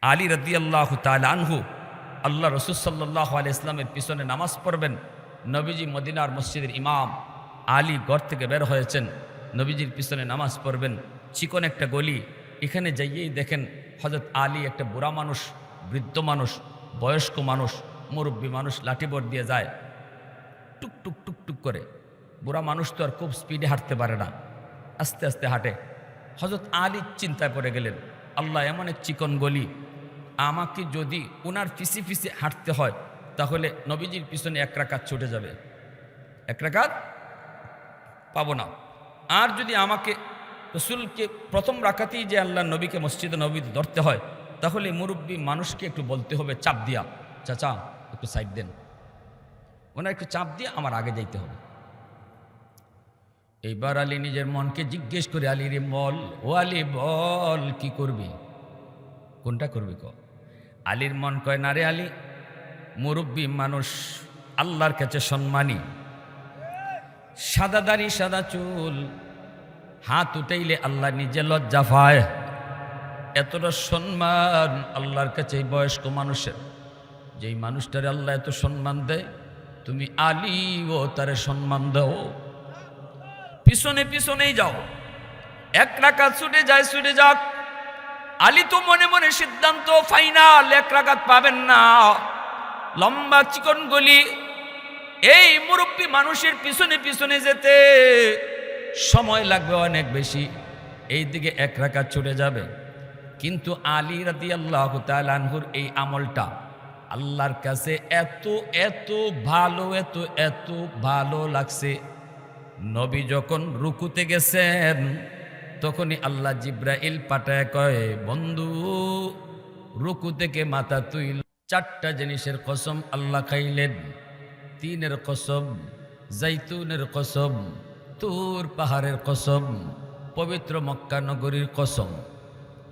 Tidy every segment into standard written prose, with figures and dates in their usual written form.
আলী রাদিয়াল্লাহু তাআলা আনহু আল্লাহ রাসূল সাল্লাল্লাহু আলাইহি ইসলামের পিছনে নামাজ পড়বেন। নবীজি মদিনার মসজিদের ইমাম আলী ঘর থেকে বের হয়েছেন, নবীজির পিছনে নামাজ পড়বেন। চিকন একটা গলি, এখানে যাইয়েই দেখেন হযরত আলী একটা বুড়া মানুষ, বৃদ্ধ মানুষ, বয়স্ক মানুষ, মুরব্বী মানুষ লাঠিবর দিয়ে যায়, টুক টুক টুক টুক করে। বুড়া মানুষ তো আর খুব স্পিডে হাঁটতে পারে না, আস্তে আস্তে হাঁটে। হযরত আলী চিন্তায় পড়ে গেলেন, আল্লাহ, এমন এক চিকন গলি, আমাকে যদি ওনার পিছে পিছে হাঁটতে হয় তাহলে নবীজির পিছনে এক রাকাত ছুটে যাবে, এক রাকাত পাবো না। আর যদি আমাকে রসুলকে প্রথম রাকাতেই যে আল্লাহ নবীকে মসজিদে নবীতে ধরতে হয়, তাহলে মুরব্বী মানুষকে একটু বলতে হবে চাপ দিয়া, চাচা একটু সাইড দেন, ওনার একটু চাপ দিয়ে আমার আগে যাইতে হবে। এইবার আলী নিজের মনকে জিজ্ঞেস করে, আলী রে বল, ও আলী বল, কি করবি, কোনটা করবি ক? আলীর মন কয়, না রে আলী, মুরব্বী মানুষ, আল্লাহর কাছে সম্মানী, সাদা দাড়ি সাদা চুল, হাত উঠাইলে আল্লাহ নিজে লজ্জা পায়, এতটা সম্মান আল্লাহর কাছে এই বয়স্ক মানুষের। যেই মানুষটারে আল্লাহ এত সম্মান দেয়, তুমি আলী ও তারে সম্মান দাও, পিছনে পিছনেই যাও, এক রাকাত ছুটে যায়, ছুটে যাক। আলী তো মনে মনে সিদ্ধান্ত, ফাইনাল, এক রাকাত পাবেন না, লম্বা চিকন গলি, এই মুরব্বী মানুষের পিছনে পিছনে যেতে সময় লাগবে অনেক বেশি, এই দিকে এক রাকাত ছুটে যাবে। কিন্তু আলী রাদিয়াল্লাহু তাআলা আনহুর এই আমলটা আল্লাহর কাছে এত এত ভালো, এত এত ভালো লাগছে। নবী যখন রুকুতে গেছেন, তখনই আল্লাহ জিব্রাইল পাঠায় কয়, বন্ধু রুকু থেকে মাথা তুইল। চারটা জিনিসের কসম আল্লাহ খাইলেন, তিনের কসম, জাইতুনের কসম, তুর পাহাড়ের কসম, পবিত্র মক্কা নগরীর কসম।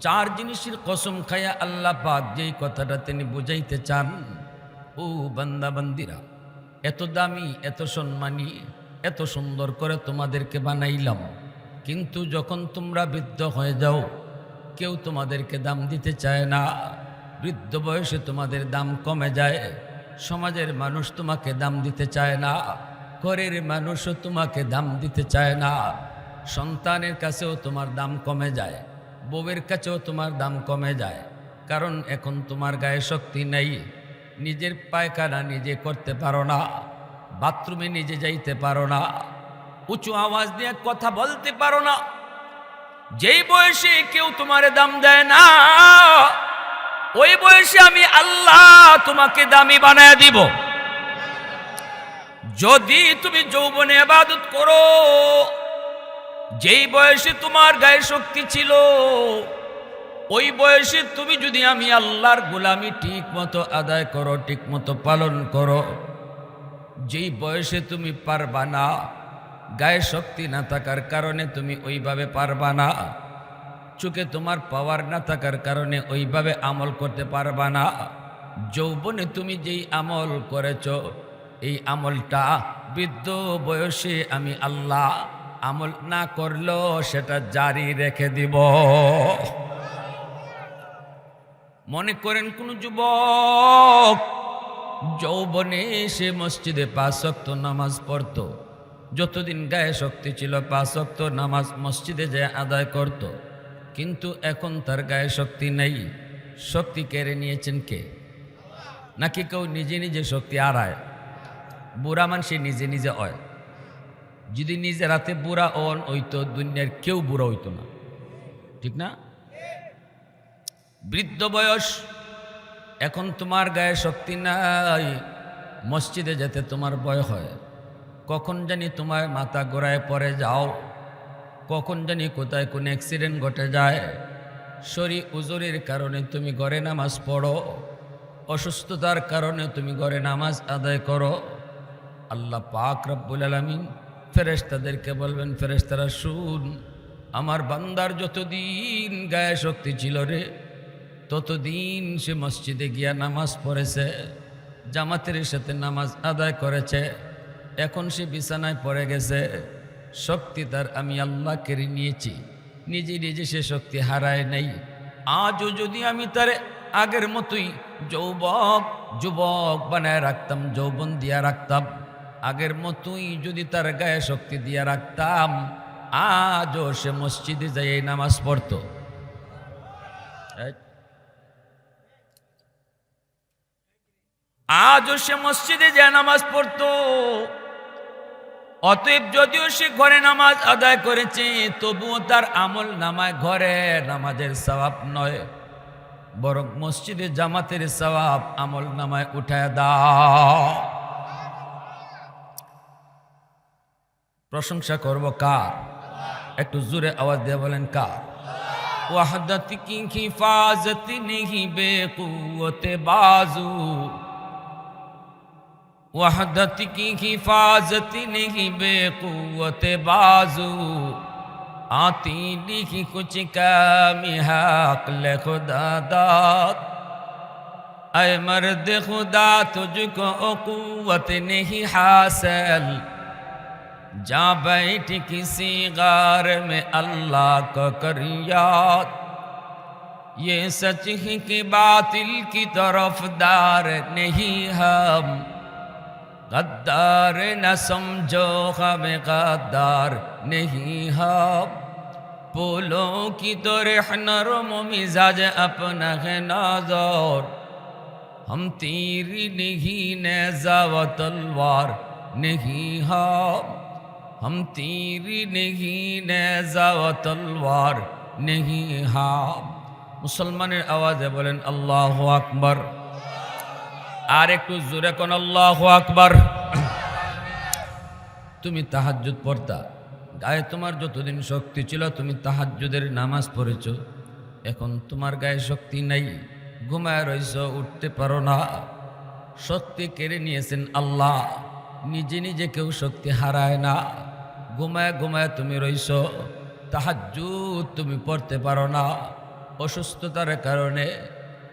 চার জিনিসের কসম খায়া আল্লাহ পাক যেই কথাটা তিনি বুঝাইতে চান, ও বান্দা বান্দিরা, এত দামি, এত সম্মানী, এত সুন্দর করে তোমাদেরকে বানাইলাম, কিন্তু যখন তোমরা বৃদ্ধ হয়ে যাও, কেউ তোমাদেরকে দাম দিতে চায় না। বৃদ্ধ বয়সে তোমাদের দাম কমে যায়, সমাজের মানুষ তোমাকে দাম দিতে চায় না, ঘরের মানুষও তোমাকে দাম দিতে চায় না, সন্তানের কাছেও তোমার দাম কমে যায়, বউয়ের কাছেও তোমার দাম কমে যায়। কারণ এখন তোমার গায়ে শক্তি নেই, নিজের পায়খানা নিজে করতে পারো না, বাথরুমে নিজে যাইতে পারো না, উঁচু আওয়াজ দিয়ে কথা বলতে পারো না। যেই বয়সে কেউ তোমারে দাম দেয় না, ওই বয়সে আমি আল্লাহ তোমাকে দামি বানায় দিব। যদি তুমি যৌবনে ইবাদত করো, যেই বয়সে তোমার গায়ে শক্তি ছিল, ওই বয়সে তুমি যদি আমি আল্লাহর গোলামি ঠিক মতো আদায় করো, ঠিক মতো পালন করো, যেই বয়সে তুমি পারবা না, গায়ে শক্তি না থাকার কারণে তুমি ওইভাবে পারবা না, চোখে তোমার পাওয়ার না থাকার কারণে ওইভাবে আমল করতে পারবা না, যৌবনে তুমি যেই আমল করেছ, এই আমলটা বৃদ্ধ বয়সে আমি আল্লাহ আমল না করলেও সেটা জারি রেখে দিব। মনে করেন কোন যুবক যৌবনে সে মসজিদে 5 ওয়াক্ত নামাজ পড়তো, যতদিন গায়ে শক্তি ছিল 5 ওয়াক্ত নামাজ মসজিদে যায় আদায় করত, কিন্তু এখন তার গায়ে শক্তি নেই। শক্তি কেড়ে নিয়েছেন কে? নাকি কেউ নিজে নিজে শক্তি হারায়? বুড়া মানুষ নিজে নিজে হয়। যদি নিজে রাতে বুড়া অন হইতো, দুনিয়ার কেউ বুড়া হইতো না, ঠিক না? বৃদ্ধ বয়স, এখন তোমার গায়ে শক্তি নাই, মসজিদে যেতে তোমার ভয় হয়, কখন জানি তোমার মাথা ঘোরায় পড়ে যাও, কখন জানি কোথায় কোন অ্যাক্সিডেন্ট ঘটে যায়, শরীর উজুরের কারণে তুমি ঘরে নামাজ পড়ো, অসুস্থতার কারণে তুমি ঘরে নামাজ আদায় করো। আল্লাহ পাক রব্বুল আলামিন ফেরেশতাদেরকে বলবেন, ফেরেশতারা শুন, আমার বান্দার যতদিন গায়ে শক্তি ছিল রে, ততদিন সে মসজিদে গিয়া নামাজ পড়েছে, জামাতের সাথে নামাজ আদায় করেছে, এখন সে বিছানায় পড়ে গেছে, শক্তি তার আমি আল্লাহ কেড়ে নিয়েছি, নিজে নিজে সে শক্তি হারায় নেই। আজও যদি আমি তারে আগের মতোই যুবক বানায় রাখতাম, যৌবন দিয়া রাখতাম, আগের মতোই যদি তার গায়ে শক্তি দিয়া রাখতাম, আজও সে মসজিদে যাই নামাজ পড়তো। আজও সে মসজিদে যায় নামাজ পড়তো। অতএব যদিও সে ঘরে নামাজ আদায় করেছে, তবুও তার আমল নামায় ঘরে নামাজের সওয়াব নয়, বরং মসজিদে জামাতের সওয়াব আমল নামায় উঠায় দাও। প্রশংসা করব কার? একটু জোরে আওয়াজ দিয়ে বলেন কার? ওয়াহদত কি হিফাজত নেহি বেকুওতে বাজু, वहदत की हिफाजत नहीं बेकुवत बाजू, आती नहीं कुछ कमी हक ले खुदा दात, ऐ मर्द खुदा तुझको कुव्वत नहीं हासिल, जा बैठ किसी गार में अल्लाह को कर याद, ये सच है कि बातिल की तरफदार नहीं हम, गद्दार न समझो हमें गद्दार नहीं हम, फूलों की तरह नरम मिजाज अपना है नाज़र, हम तीरी नहीं नेज़ा व तलवार नहीं हम तीरी नहीं नेज़ा व तलवार नहीं हम। मुसलमाনের আওয়াজে বলেন আল্লাহু আকবার। আর একটু জোরে কোন আল্লাহু আকবার। তুমি তাহাজ্জুদ পড়তা, গায়ে তোমার যতদিন শক্তি ছিল তুমি তাহাজ্জুদের নামাজ পড়েছো, এখন তোমার গায়ে শক্তি নাই, ঘুমায় রইছো, উঠতে পারো না। শক্তি কেড়ে নিয়েছেন আল্লাহ, নিজে নিজে কেউ শক্তি হারায় না। ঘুমায় ঘুমায় তুমি রইছো, তাহাজ্জুদ তুমি পড়তে পারো না অসুস্থতার কারণে,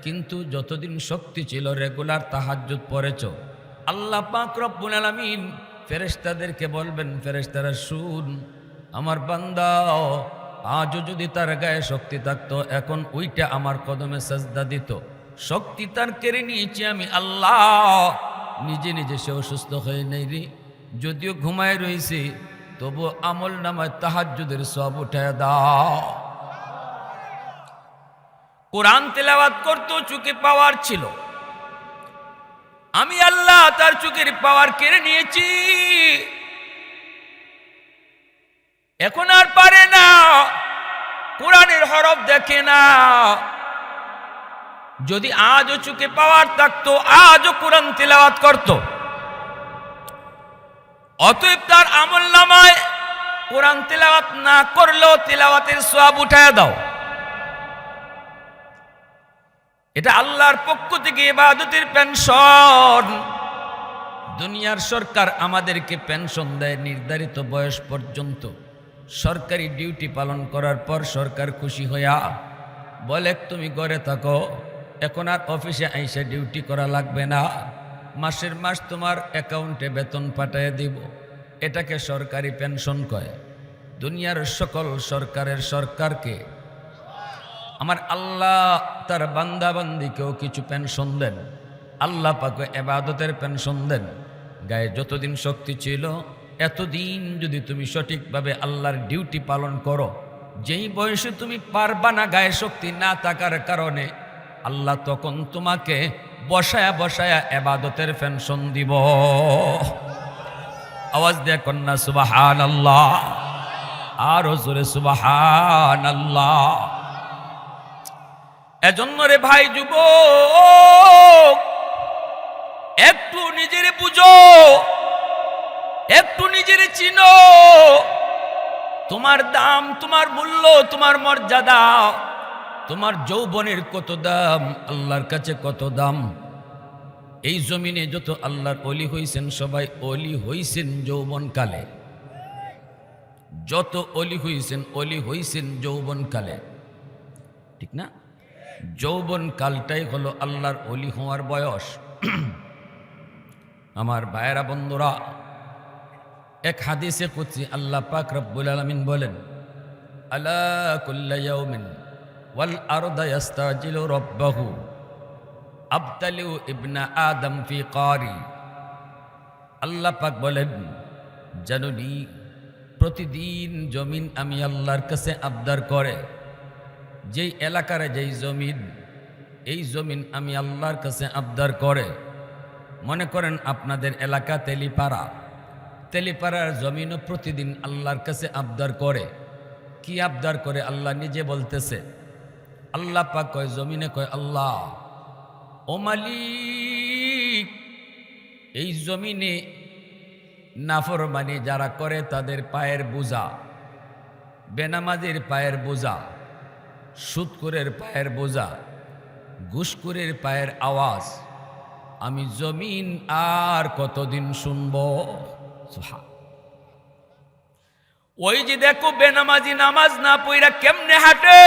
কিন্তু যতদিন শক্তি ছিল রেগুলার তাহাজ্জুদ পড়েছো। আল্লাহ পাক রব্বুল আলামিন ফেরেশতাদেরকে বলবেন, ফেরেশতারা শুন, আমার বান্দা আজও যদি তার গায়ে শক্তি থাকতো এখন ওইটা আমার কদমে সাজদা দিত। শক্তি তার কেড়ে নিয়েছি আমি আল্লাহ, নিজে নিজে সে অসুস্থ হয়ে নেই রে, যদিও ঘুমায় রয়েছে তবু আমল নামায় তাহাজ্জুদের সওয়াব উঠায় দাও। কোরআন তেলাওয়াত করতো, চোখে পাওয়ার ছিল, আমি আল্লাহ তার চোখের পাওয়ার কেড়ে নিয়েছি, এখন আর পারে না, কোরআনের হরফ দেখে না। যদি আজও চোখে পাওয়ার থাকতো আজও কোরআন তেলাওয়াত করত। অতএব তার আমল নামায় কোরআন তেলাওয়াত না করলেও তেলাওয়াতের সওয়াব উঠায় দাও। এটা আল্লাহর পক্ষ থেকে ইবাদতের পেনশন। দুনিয়ার সরকার আমাদেরকে পেনশন দেয় নির্ধারিত বয়স পর্যন্ত, সরকারি ডিউটি পালন করার পর সরকার খুশি হইয়া বলে তুমি ঘরে থাকো, এখন আর অফিসে আইসা ডিউটি করা লাগবে না, মাসের মাস তোমার অ্যাকাউন্টে বেতন পাঠিয়ে দিব। এটাকে সরকারি পেনশন কয়। দুনিয়ার সকল সরকারের সরকারকে আমার আল্লাহ তার বান্দা বান্দিকেও কিছু পেনশন দেন। আল্লাহ পাকে ইবাদতের পেনশন দেন। গায়ে যতদিন শক্তি ছিল এতদিন যদি তুমি সঠিকভাবে আল্লাহর ডিউটি পালন করো, যেই বয়সে তুমি পারবা না গায়ে শক্তি না থাকার কারণে, আল্লাহ তখন তোমাকে বসায়া বসায়া ইবাদতের পেনশন দিব। আওয়াজ দিয়ে কন্যা সুবহানাল্লাহ, আরো জোরে সুবহানাল্লাহ। এজন্য রে ভাই যুবক, একটু নিজের বুঝো, একটু নিজের চিনো, তোমার দাম, তোমার মূল্য, তোমার মর্যাদা, তোমার যৌবনের কত দাম, আল্লাহর কাছে কত দাম। এই জমিনে যত আল্লাহর ওলি হইছেন সবাই ওলি হইছেন যৌবনকালে। যত ওলি হইছেন যৌবনকালে, ঠিক না? যৌবন কালটাই হলো আল্লাহর ওলি হওয়ার বয়স। আমার ভাইয়েরা বন্ধুরা, এক হাদিসে কুদসি আল্লাহ পাক রব্বুল আলামিন বলেন, আলা কুল্লা ইয়াউমিন ওয়াল আরদা ইস্তাজিলু রাব্বাহু আবতালিউ ইবনা আদম ফি কারি। আল্লাহ পাক বলেন, জানুনি প্রতিদিন জমিন আমি আল্লাহর কাছে আবদার করে, যেই এলাকার যেই জমিন, এই জমিন আমি আল্লাহর কাছে আবদার করে। মনে করেন আপনাদের এলাকা তেলিপাড়া, তেলিপাড়ার জমিনও প্রতিদিন আল্লাহর কাছে আবদার করে। কি আবদার করে? আল্লাহ নিজে বলতেছে। আল্লাহ পাক কয়, জমিনে কয়, আল্লাহ ও মালিক, এই জমিনে নাফরমানি যারা করে তাদের পায়ের বোঝা, বেনামাজির পায়ের বোঝা, সুদখোরের পায়ের বোঝা, ঘুষখোরের পায়ের আওয়াজ আমি জমিন আর কতদিন শুনব? ওই যে দেখো বেনামাজি নামাজ না পইরা কেমনে হাঁটে,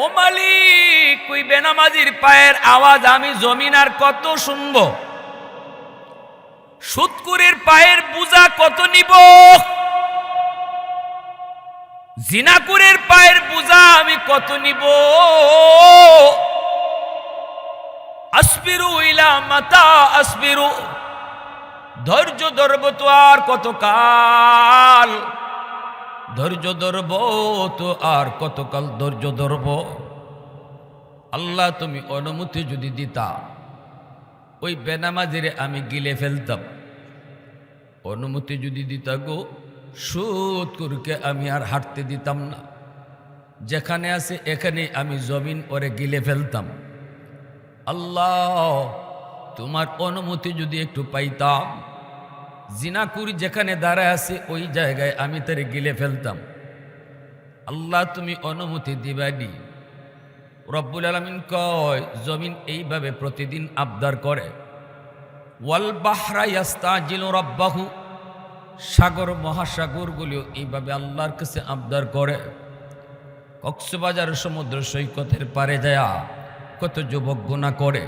ও মালিক ওই বেনামাজির পায়ের আওয়াজ আমি জমিন আর কত শুনব? সুদখোরের পায়ের বোঝা কত নিব? জিনাকুরের পায়ের বোঝা আমি কত নিব? আসবিরু ইলা মাতা আসবিরু, ধৈর্য ধরব তো আর কতকাল? ধৈর্য ধরব তো আর কতকাল ধৈর্য ধরব? আল্লাহ তুমি অনুমতি যদি দিতা, ওই বেনামাজিরে আমি গিলে ফেলতাম। অনুমতি যদি দিতা গো, সুদখোরকে আমি আর হাঁটতে দিতাম না। যেখানে আছে এখানে আমি জমিন ওরে গিলে ফেলতাম। আল্লাহ তোমার অনুমতি যদি একটু পাইতাম, জিনাকুর যেখানে দাঁড়ায় আছে ওই জায়গায় আমি তারে গিলে ফেলতাম। আল্লাহ তুমি অনুমতি দিবানি। রব্বুল আলামিন কয়, জমিন এইভাবে প্রতিদিন আবদার করে। ওয়াল বাহরা ইয়াস্তাজিলু রাব্বাহু, সাগর মহাসাগরগুলিও এইভাবে আল্লাহর কাছে আবদার করে। কক্সবাজার সমুদ্র সৈকতের পারে যায়া কত যুবক গুনাহ করে,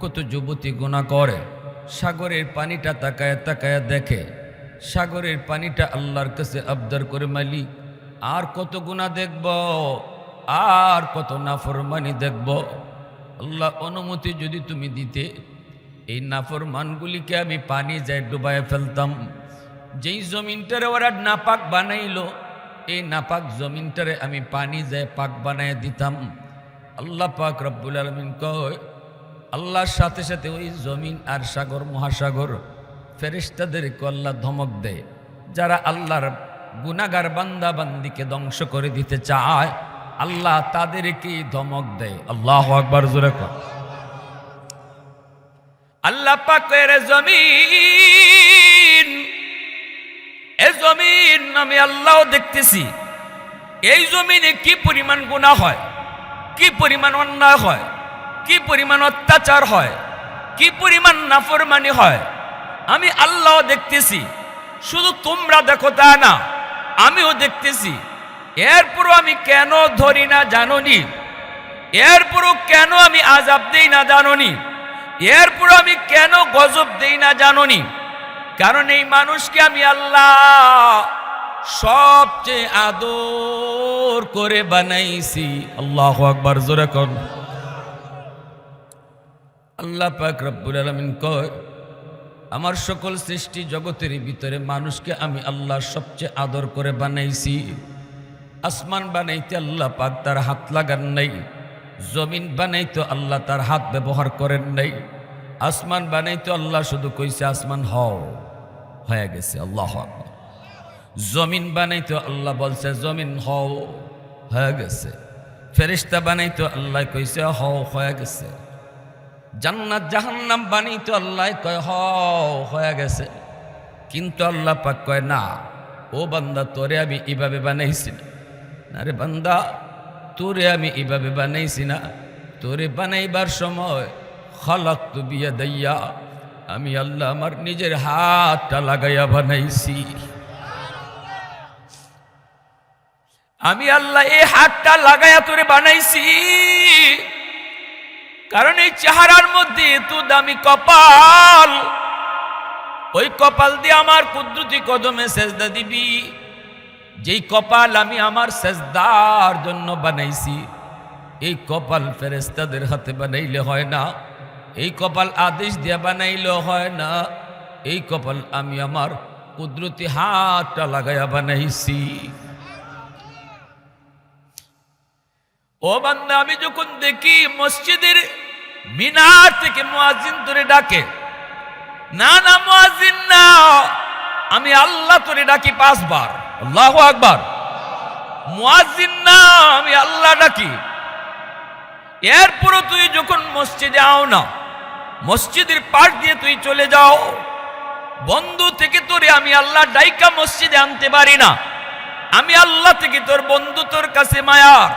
কত যুবতী গুনাহ করে। সাগরের পানিটা তাকায় তাকায় দেখে, সাগরের পানিটা আল্লাহর কাছে আবদার করে, মালিক আর কত গুনাহ দেখব, আর কত নাফরমানি দেখব? আল্লাহ অনুমতি যদি তুমি দিতে, এই নাফরমানগুলিকে আমি পানি যায় ডুবায় ফেলতাম। যেই জমিনটারে ওরা নাপাক বানাইলো, এই নাপাক জমিনটারে আমি পানি যায় পাক বানায় দিতাম। আল্লাহ পাক রব্বুল আলামিন কয়, আল্লাহর সাথে সাথে ওই জমিন আর সাগর মহাসাগর ফেরেশতাদেরকে আল্লাহ ধমক দেয়। যারা আল্লাহর গুনাহগার বান্দা বান্দিকে ধ্বংস করে দিতে চায়, আল্লাহ তাদেরকেই ধমক দেয়। আল্লাহু আকবার, জোরে কর। আল্লাহ পাকের জমিন, এই জমিন আমি আল্লাহ দেখতেছি। এই জমিনে কি পরিমাণ গুনাহ হয়, কি পরিমাণ অন্যায় হয়, কি পরিমাণ অত্যাচার হয়, কি পরিমাণ নাফরমানি হয়, আমি আল্লাহ দেখতেছি। শুধু তোমরা দেখো তা না, আমিও দেখতেছি। এরপরও আমি কেন ধরি না জানোনি? এরপরও কেন আমি আযাব দেই না জানোনি? এরপরও আমি কেন গজব দেই না জানোনি? কারণ এই মানুষকে আমি আল্লাহ সবচেয়ে আদর করে বানাইছি। আল্লাহু আকবার, জোরে কর। আল্লাহ পাক রব্বুল আলামিন কয়, আমার সকল সৃষ্টি জগতের ভিতরে মানুষকে আমি আল্লাহ সবচেয়ে আদর করে বানাইছি। আসমান বানাইতে আল্লাহ পাক তার হাত লাগান নাই, জমিন বানাইতে আল্লাহ তার হাত ব্যবহার করেন নাই। আসমান বানাইতে আল্লাহ শুধু কইছে আসমান হও, হয়ে গেছে। আল্লাহু আকবার। জমিন বানাইতে আল্লাহ বলছে জমিন হও, হয়ে গেছে। ফেরেশতা বানাইতে আল্লাহ কইছে হও, হয়ে গেছে। জান্নাত জাহান্নাম বানাইতে আল্লাহ কয় হও, হয়ে গেছে। কিন্তু আল্লাহ পাক কয় না, ও বান্দা তোরে আমি এইভাবে বানাইছি না। আরে বান্দা, তোরে আমি এইভাবে বানাইছি না। তোরে বানাইবার সময় খালাকতু বিয়াদাইয়া, আমি আল্লাহ আমার নিজের হাতটা লাগাইয়া বানাইছি। আমি আল্লাহ এই হাতটা লাগাইয়া তোরে বানাইছি। কারণ এই চেহারার মধ্যে এত দামি কপাল, ওই কপাল দিয়ে আমার কুদরতি কদমে সেজদা দিবি। যেই কপাল আমি আমার সেজদার জন্য বানাইছি, এই কপাল ফেরেশতাদের হাতে বানাইলে হয় না, এই কপাল আদেশ দিয়ে বানাইলে হয় না, এই কপাল আমি আমার কুদরতি হাতটা লাগাইয়া বানাইছি। ও বান্দা, আমি যখন দেখি মসজিদের মিনার থেকে মুয়াজ্জিন তোরে ডাকে, না না মুয়াজ্জিন না, আমি আল্লাহ তোরে ডাকি 5 বার, আল্লাহু আকবার। মুয়াজ্জিন না, আমি আল্লাহ ডাকি। এরপরও তুই যখন মসজিদে আও না, মসজিদের পাশ দিয়ে তুই চলে যাও, বন্ধু থেকে তোরে আমি আল্লাহ ডাইকা মসজিদে আনতে পারি না। আমি আল্লাহ থেকে তোর বন্ধু তোর কাছে মায়ার,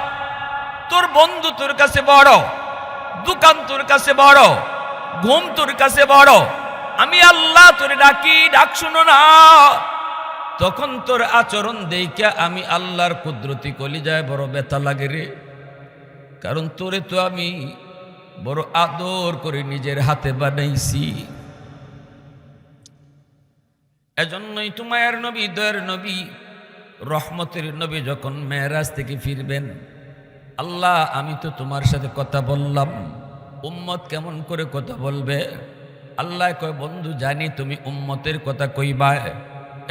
তোর বন্ধু তোর কাছে বড়, দোকান তোর কাছে বড়, ঘুম তোর কাছে বড়। আমি আল্লাহ তোরে ডাকি, ডাক শুনো না। তখন তোর আচরণ দেখে আমি আল্লাহর কুদরতি কলিজায় বড় ব্যথা লাগে রে। কারণ তোরে তো আমি বড় আদর করে নিজের হাতে বানাইছি। এজন্যই তো মায়ের নবী, দয়ার নবী, রহমতের নবী যখন মেরাজ থেকে ফিরবেন, আল্লাহ আমি তো তোমার সাথে কথা বললাম, উম্মত কেমন করে কথা বলবে? আল্লাহ কয়, বন্ধু জানি তুমি উম্মতের কথা কইবা,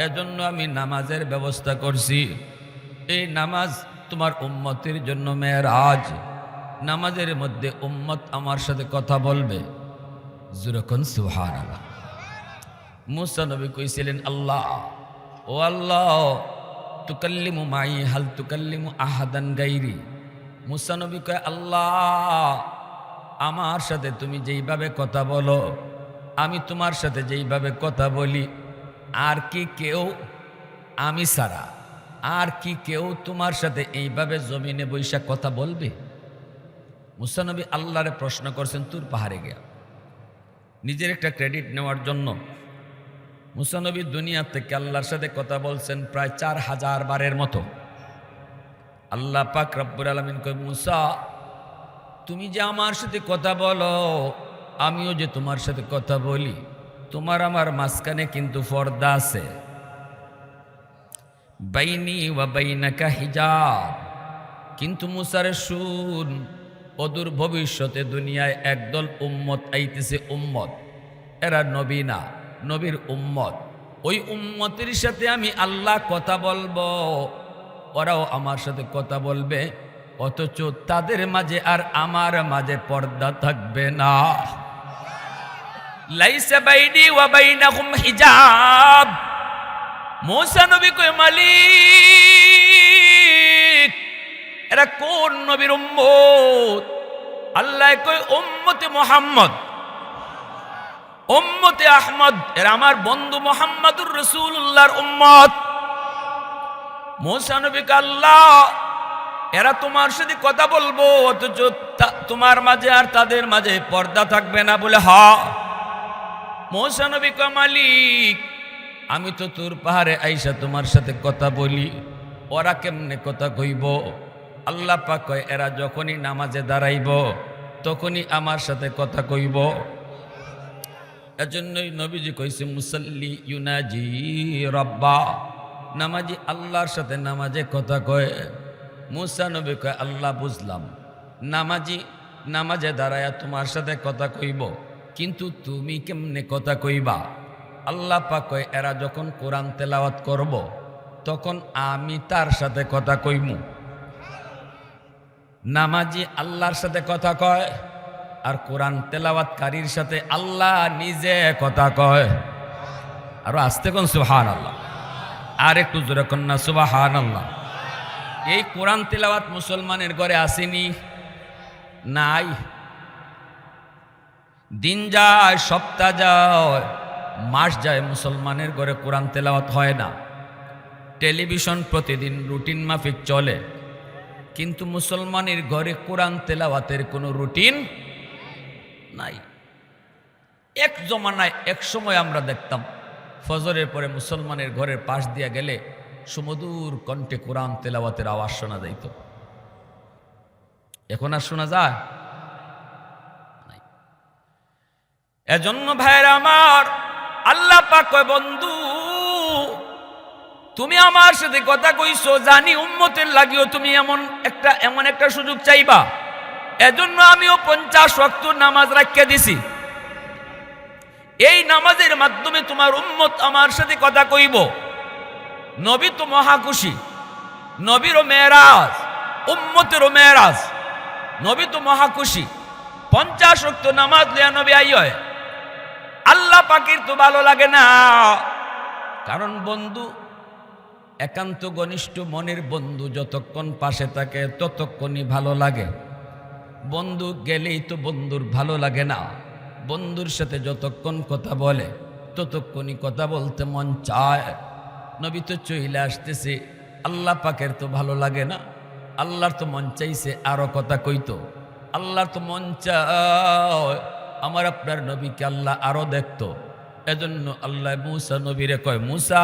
এজন্য আমি নামাজের ব্যবস্থা করছি। এই নামাজ তোমার উম্মতের জন্য মেরাজ। নামাজের মধ্যে উম্মত আমার সাথে কথা বলবে। যখন সুবহানাল্লাহ। মুসা নবী কইছিলেন, আল্লাহ ও আল্লাহ, তুকাল্লিমু মাই হাল তুকাল্লিমু আহাদান গাইরি। মুসা নবী কয়, আল্লাহ আমার সাথে তুমি যেইভাবে কথা বলো, আমি তোমার সাথে যেইভাবে কথা বলি, আর কি কেউ আমি ছাড়া আর কি কেউ তোমার সাথে এইভাবে জমিনে বৈশা কথা বলবে? মুসা নবী আল্লাহরে প্রশ্ন করছেন তুর পাহাড়ে গিয়া, নিজের একটা ক্রেডিট নেওয়ার জন্য। মুসা নবী দুনিয়া থেকে আল্লাহর সাথে কথা বলছেন প্রায় 4000 বারের মতো। আল্লাহ পাক রব্বুল আলামিন কয়, মুসা তুমি যে আমার সাথে কথা বলো, আমিও যে তোমার সাথে কথা বলি, তোমার আমার মাঝখানে কিন্তু পর্দা আছে। বাইনি ওয়া বাইনাকা হিজাব। কিন্তু মুসারে শুন, অদূর ভবিষ্যতে দুনিয়ায় একদল উম্মত আইতেছে, উম্মত এরা নবী না, নবীর উম্মত। ওই উম্মতের সাথে আমি আল্লাহ কথা বলবো, ওরাও আমার সাথে কথা বলবে, অথচ তাদের মাঝে আর আমার মাঝে পর্দা থাকবে না। লাইসা বাইনি ওয়া বাইনাহুম হিজাব। মুসা নবী কয়, মালিক এরা কোন নবীর উম্মত? আল্লাহ কয়, উম্মতে মুহাম্মদ, উম্মতে আহমদ, এরা আমার বন্ধু মুহাম্মদুর রাসূলুল্লাহর উম্মত। মুসা নবী কয়, আল্লাহ এরা তোমার সাথে কথা বলবো, অথচ তোমার মাঝে আর তাদের মাঝে পর্দা থাকবে না বলে হ্যাঁ। মুসা নবী কয়, মালিক আমি তো তোর পাহাড়ে আইসা তোমার সাথে কথা বলি, ওরা কেমনে কথা কইব? আল্লাহ পাক কয়, এরা যখনই নামাজে দাঁড়াইব তখনই আমার সাথে কথা কইব। এজন্যই নবীজি কইছে, মুসাল্লি ইউনাজি রব্বা, নামাজি আল্লাহর সাথে নামাজে কথা কয়। মুসা নবী কয়, আল্লাহ বুঝলাম, নামাজি নামাজে দাঁড়ায়া তোমার সাথে কথা কইব, কিন্তু তুমি কেমনে কথা কইবা? আল্লাহ পাক কয়, এরা যখন কোরআন তেলাওয়াত করব তখন আমি তার সাথে কথা কইমু। নামাজি আল্লাহর সাথে কথা কয়, আর কোরআন তেলাওয়াতকারীর সাথে আল্লাহ নিজে কথা কয়। আর আস্তে কোন সুবহানাল্লাহ, আর একটু জোরে কোন না সুবহানাল্লাহ। এই কোরআন তেলাওয়াত মুসলমানের ঘরে আসেনি? নাই। দিন যায়, সপ্তাহ যায়, মাস যায়, মুসলমানের ঘরে কোরআন তেলাওয়াত হয় না। টেলিভিশন প্রতিদিন রুটিন মাফিক চলে, কিন্তু মুসলমানের ঘরে কোরআন তেলাওয়াতের কোনো রুটিন নাই। এক জমানায় এক সময় আমরা দেখতাম ফজরের পরে মুসলমানের ঘরের পাশ দিয়ে গেলে সুমধুর কণ্ঠে কোরআন তেলাওয়াতের আওয়াজ শোনা যাইত। এখন আর শোনা যায়? এজন্য ভাইরা আমার, আল্লাহ পাক কয়, বন্ধু তুমি আমার সাথে কথা কইছো, জানি উম্মতের লাগিও তুমি এমন একটা সুযোগ চাইবা। এজন্য আমিও 50 ওয়াক্ত নামাজ রাখিয়ে দিছি। এই নামাজের মাধ্যমে তোমার উম্মত আমার সাথে কথা কইব। নবী তো মহা খুশি, নবীরও মেরাজ, উম্মতেরও মেরাজ। নবী তো মহা খুশি, 50 ওয়াক্ত নামাজ লিয়া নবী আইয়। আল্লাহ পাকের তো ভালো লাগে না, কারণ বন্ধু, একান্ত ঘনিষ্ঠ মনের বন্ধু যতক্ষণ পাশে থাকে ততক্ষণই ভালো লাগে। বন্ধু গেলেই তো বন্ধুর ভালো লাগে না। বন্ধুর সাথে যতক্ষণ কথা বলে ততক্ষণই কথা বলতে মন চায়। নবী তো চইলে আসতেছে, আল্লাহ পাকের তো ভালো লাগে না। আল্লাহর তো মন চাইছে আরো কথা কইতো। আল্লাহর তো মন চায় আমার আপনার নবীকে আল্লাহ আরো দেখতো। এজন্য আল্লাহ মুসা নবীরে কয়, মুসা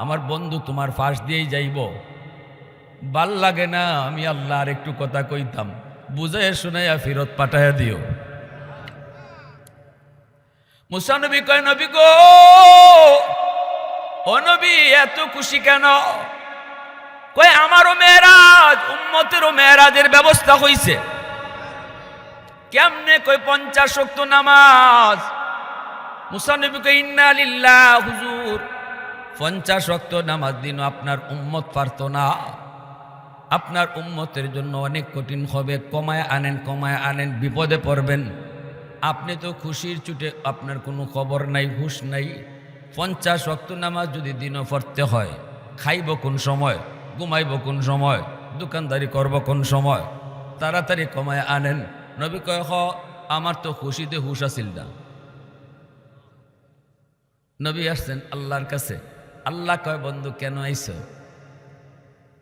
আমার বন্ধু তোমার ফাঁস দিয়েই যাইব, ভাল লাগে না আমি আল্লাহ আর একটু কথা কইতাম, বুঝাইয়া শুনাইয়া ফেরত পাঠাইয়া দিও। মুসা নবী কয়, নবী গো, ও নবী এত খুশি কেন? কয় আমারও মেরাজ, উম্মতেরও মেরাজের ব্যবস্থা হইছে। কেমনে? কয় 50 ওয়াক্ত নামাজ। মুসা নবী কয়, ইন্না লিল্লাহ হুজুর, 50 ওয়াক্ত নামাজ দিন আপনার উম্মত পারতো না। আপনার উম্মতের জন্য অনেক কঠিন হবে। কমায় আনেন, কমায় আনেন, বিপদে পড়বেন। আপনি তো খুশির চুটে আপনার কোনো খবর নাই, হুশ নাই। 50 ওয়াক্ত নামাজ যদি দিনও পড়তে হয়, খাইব কোন সময়, ঘুমাইব কোন সময়, দোকানদারি করব কোন সময়? তাড়াতাড়ি কমায় আনেন। নবী কয়, হ আমার তো খুশিতে হুশ আসিল না। নবী আসছেন আল্লাহর কাছে। আল্লাহ কয়, বন্ধু কেন আইছো?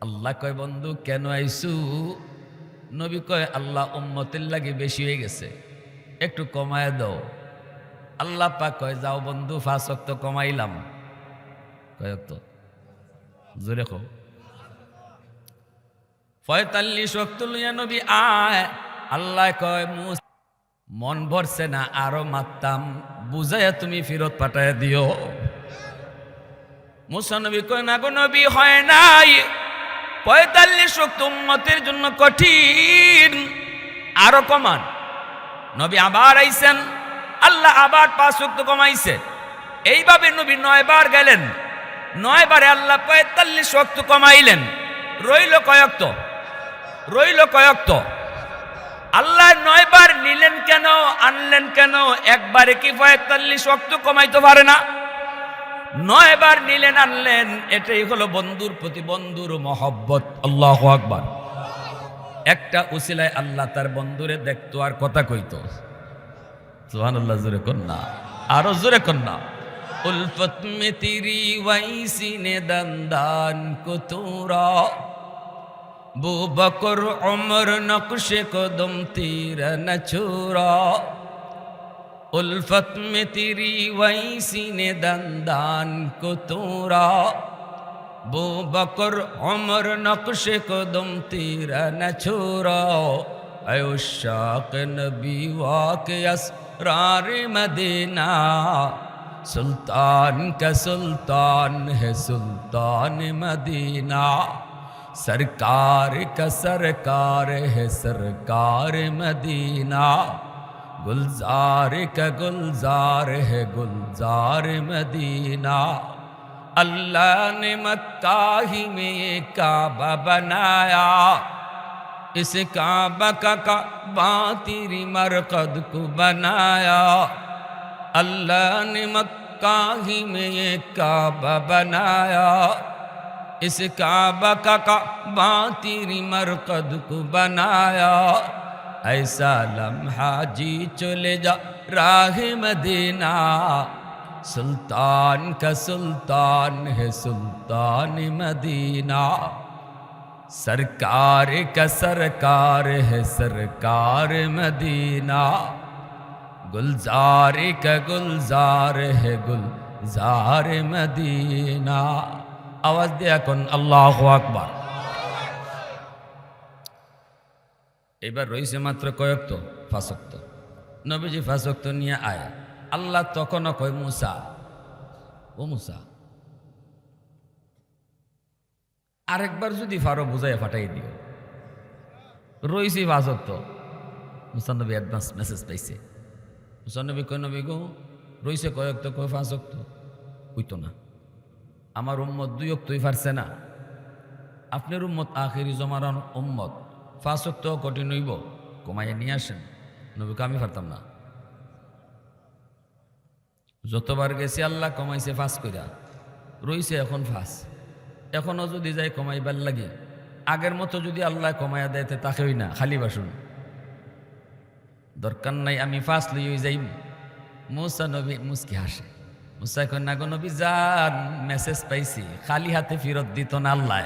আল্লাহ কয়, বন্ধু কেন আইসু? নবী কয়, আল্লাহ উম্মতের লাগে বেশি হয়ে গেছে, একটু কমায় দাও। আল্লাহ পাক কয়, যাও বন্ধু 5 ওয়াক্ত কমাইলাম। কয় ওয়াক্ত? জোরে কও। 45 ওয়াক্ত লইয়া নবী আয়। আল্লাহ কয়, মুসা মন ভরছে না, আরো মারতাম, বুঝাইয়া তুমি ফেরত পাঠাইয়া দিও। মুসা নবী কয়, না গো নবী, হয় নাই। 45 ওয়াক্ত উম্মতের জন্য কঠিন, আরো কমান। নবী আবার আইছেন, আল্লাহ আবার 5 ওয়াক্ত কমাইছে। এইভাবে নবী 9 বার গেলেন। 9 বারে আল্লাহ 45 ওয়াক্ত কমাইলেন। রইল কয়ক্ত? রইল কয়ক্ত? আল্লাহ 9 বার নিলেন কেন, আনলেন কেন? একবারে কি 45 ওয়াক্ত কমাইতে পারে না? 9 বার নিলেন, আনলেন। এটাই হলো বন্ধুর প্রতি বন্ধুর মহব্বত। আল্লাহু আকবার। একটা উসিলায় আল্লাহ তার বন্ধুরে দেখতো আর কথা কইতো। সুবহানাল্লাহ, জোরে কোন না, আরো জোরে কোন না। উলফত মে তেরি ওয়াইসি নে দন্দান কো তোরা, বু বকর উমর নকশে কদম তেরা ন ছোরা। उल्फत में तेरी वैसी ने दंदान को तोरा, बो बकर उमर नक्श कदम तेरा न छोरा। ऐ उशाक नबी वाक़ असरार मदीना, सुल्तान का सुल्तान है सुल्तान मदीना, सरकार का सरकार है सरकार मदीना, गुलजार का गुलजार है गुलजार मदीना। अल्लाह ने मक्का ही में ये काबा बनाया, इस काबा का काबा तेरी मरकद को बनाया। अल्लाह ने मक्का ही में ये काबा बनाया, इस काबा का काबा तेरी मरकद को बनाया। ऐसा लम्हा जी चले जा राह मदीना, सुल्तान का सुल्तान है सुल्तान मदीना, सरकार का सरकार है सरकार मदीना, गुलजार का गुलजार है गुलजार मदीना। आवाज दिया कौन? अल्लाहु আকবার। এবার রইছে মাত্র কয়েক তো 5 ওয়াক্ত। নবীজি 5 ওয়াক্ত নিয়ে আয়। আল্লাহ তখনও কয়, মুসা, ও মুসা, আরেকবার যদি ফারো বুঝাইয়া ফাটাই দিও। রইছি 5 ওয়াক্ত। মুসানবী অ্যাডভান্স মেসেজ পাইছে। মুসানবী কয় নবী গো রইছে কয় ওয়াক্ত? কয় 5 ওয়াক্ত। হইতো না, আমার উম্মত 2 ওয়াক্তই পারছে না, আপনার উম্মত আখেরি জমানার উম্মত 5 ওয়াক্ত কঠিন হইব, কমাইয়া নিয়ে আসেন। নবীকে আমি পারতাম না, যতবার গেছি আল্লাহ কমাইছে 5 কইরা, রইছে এখন 5। এখনও যদি যাই কমাইবার লাগে, আগের মতো যদি আল্লাহ কমাইয়া দেয় তাকে হই না, খালি বাসুন দরকার নাই, আমি 5 লই যাই। মুসা নবী মুস্কি হাসে। মুসা কয় না গো নবী যান, মেসেজ পাইছি, খালি হাতে ফেরত দিত না আল্লাহ।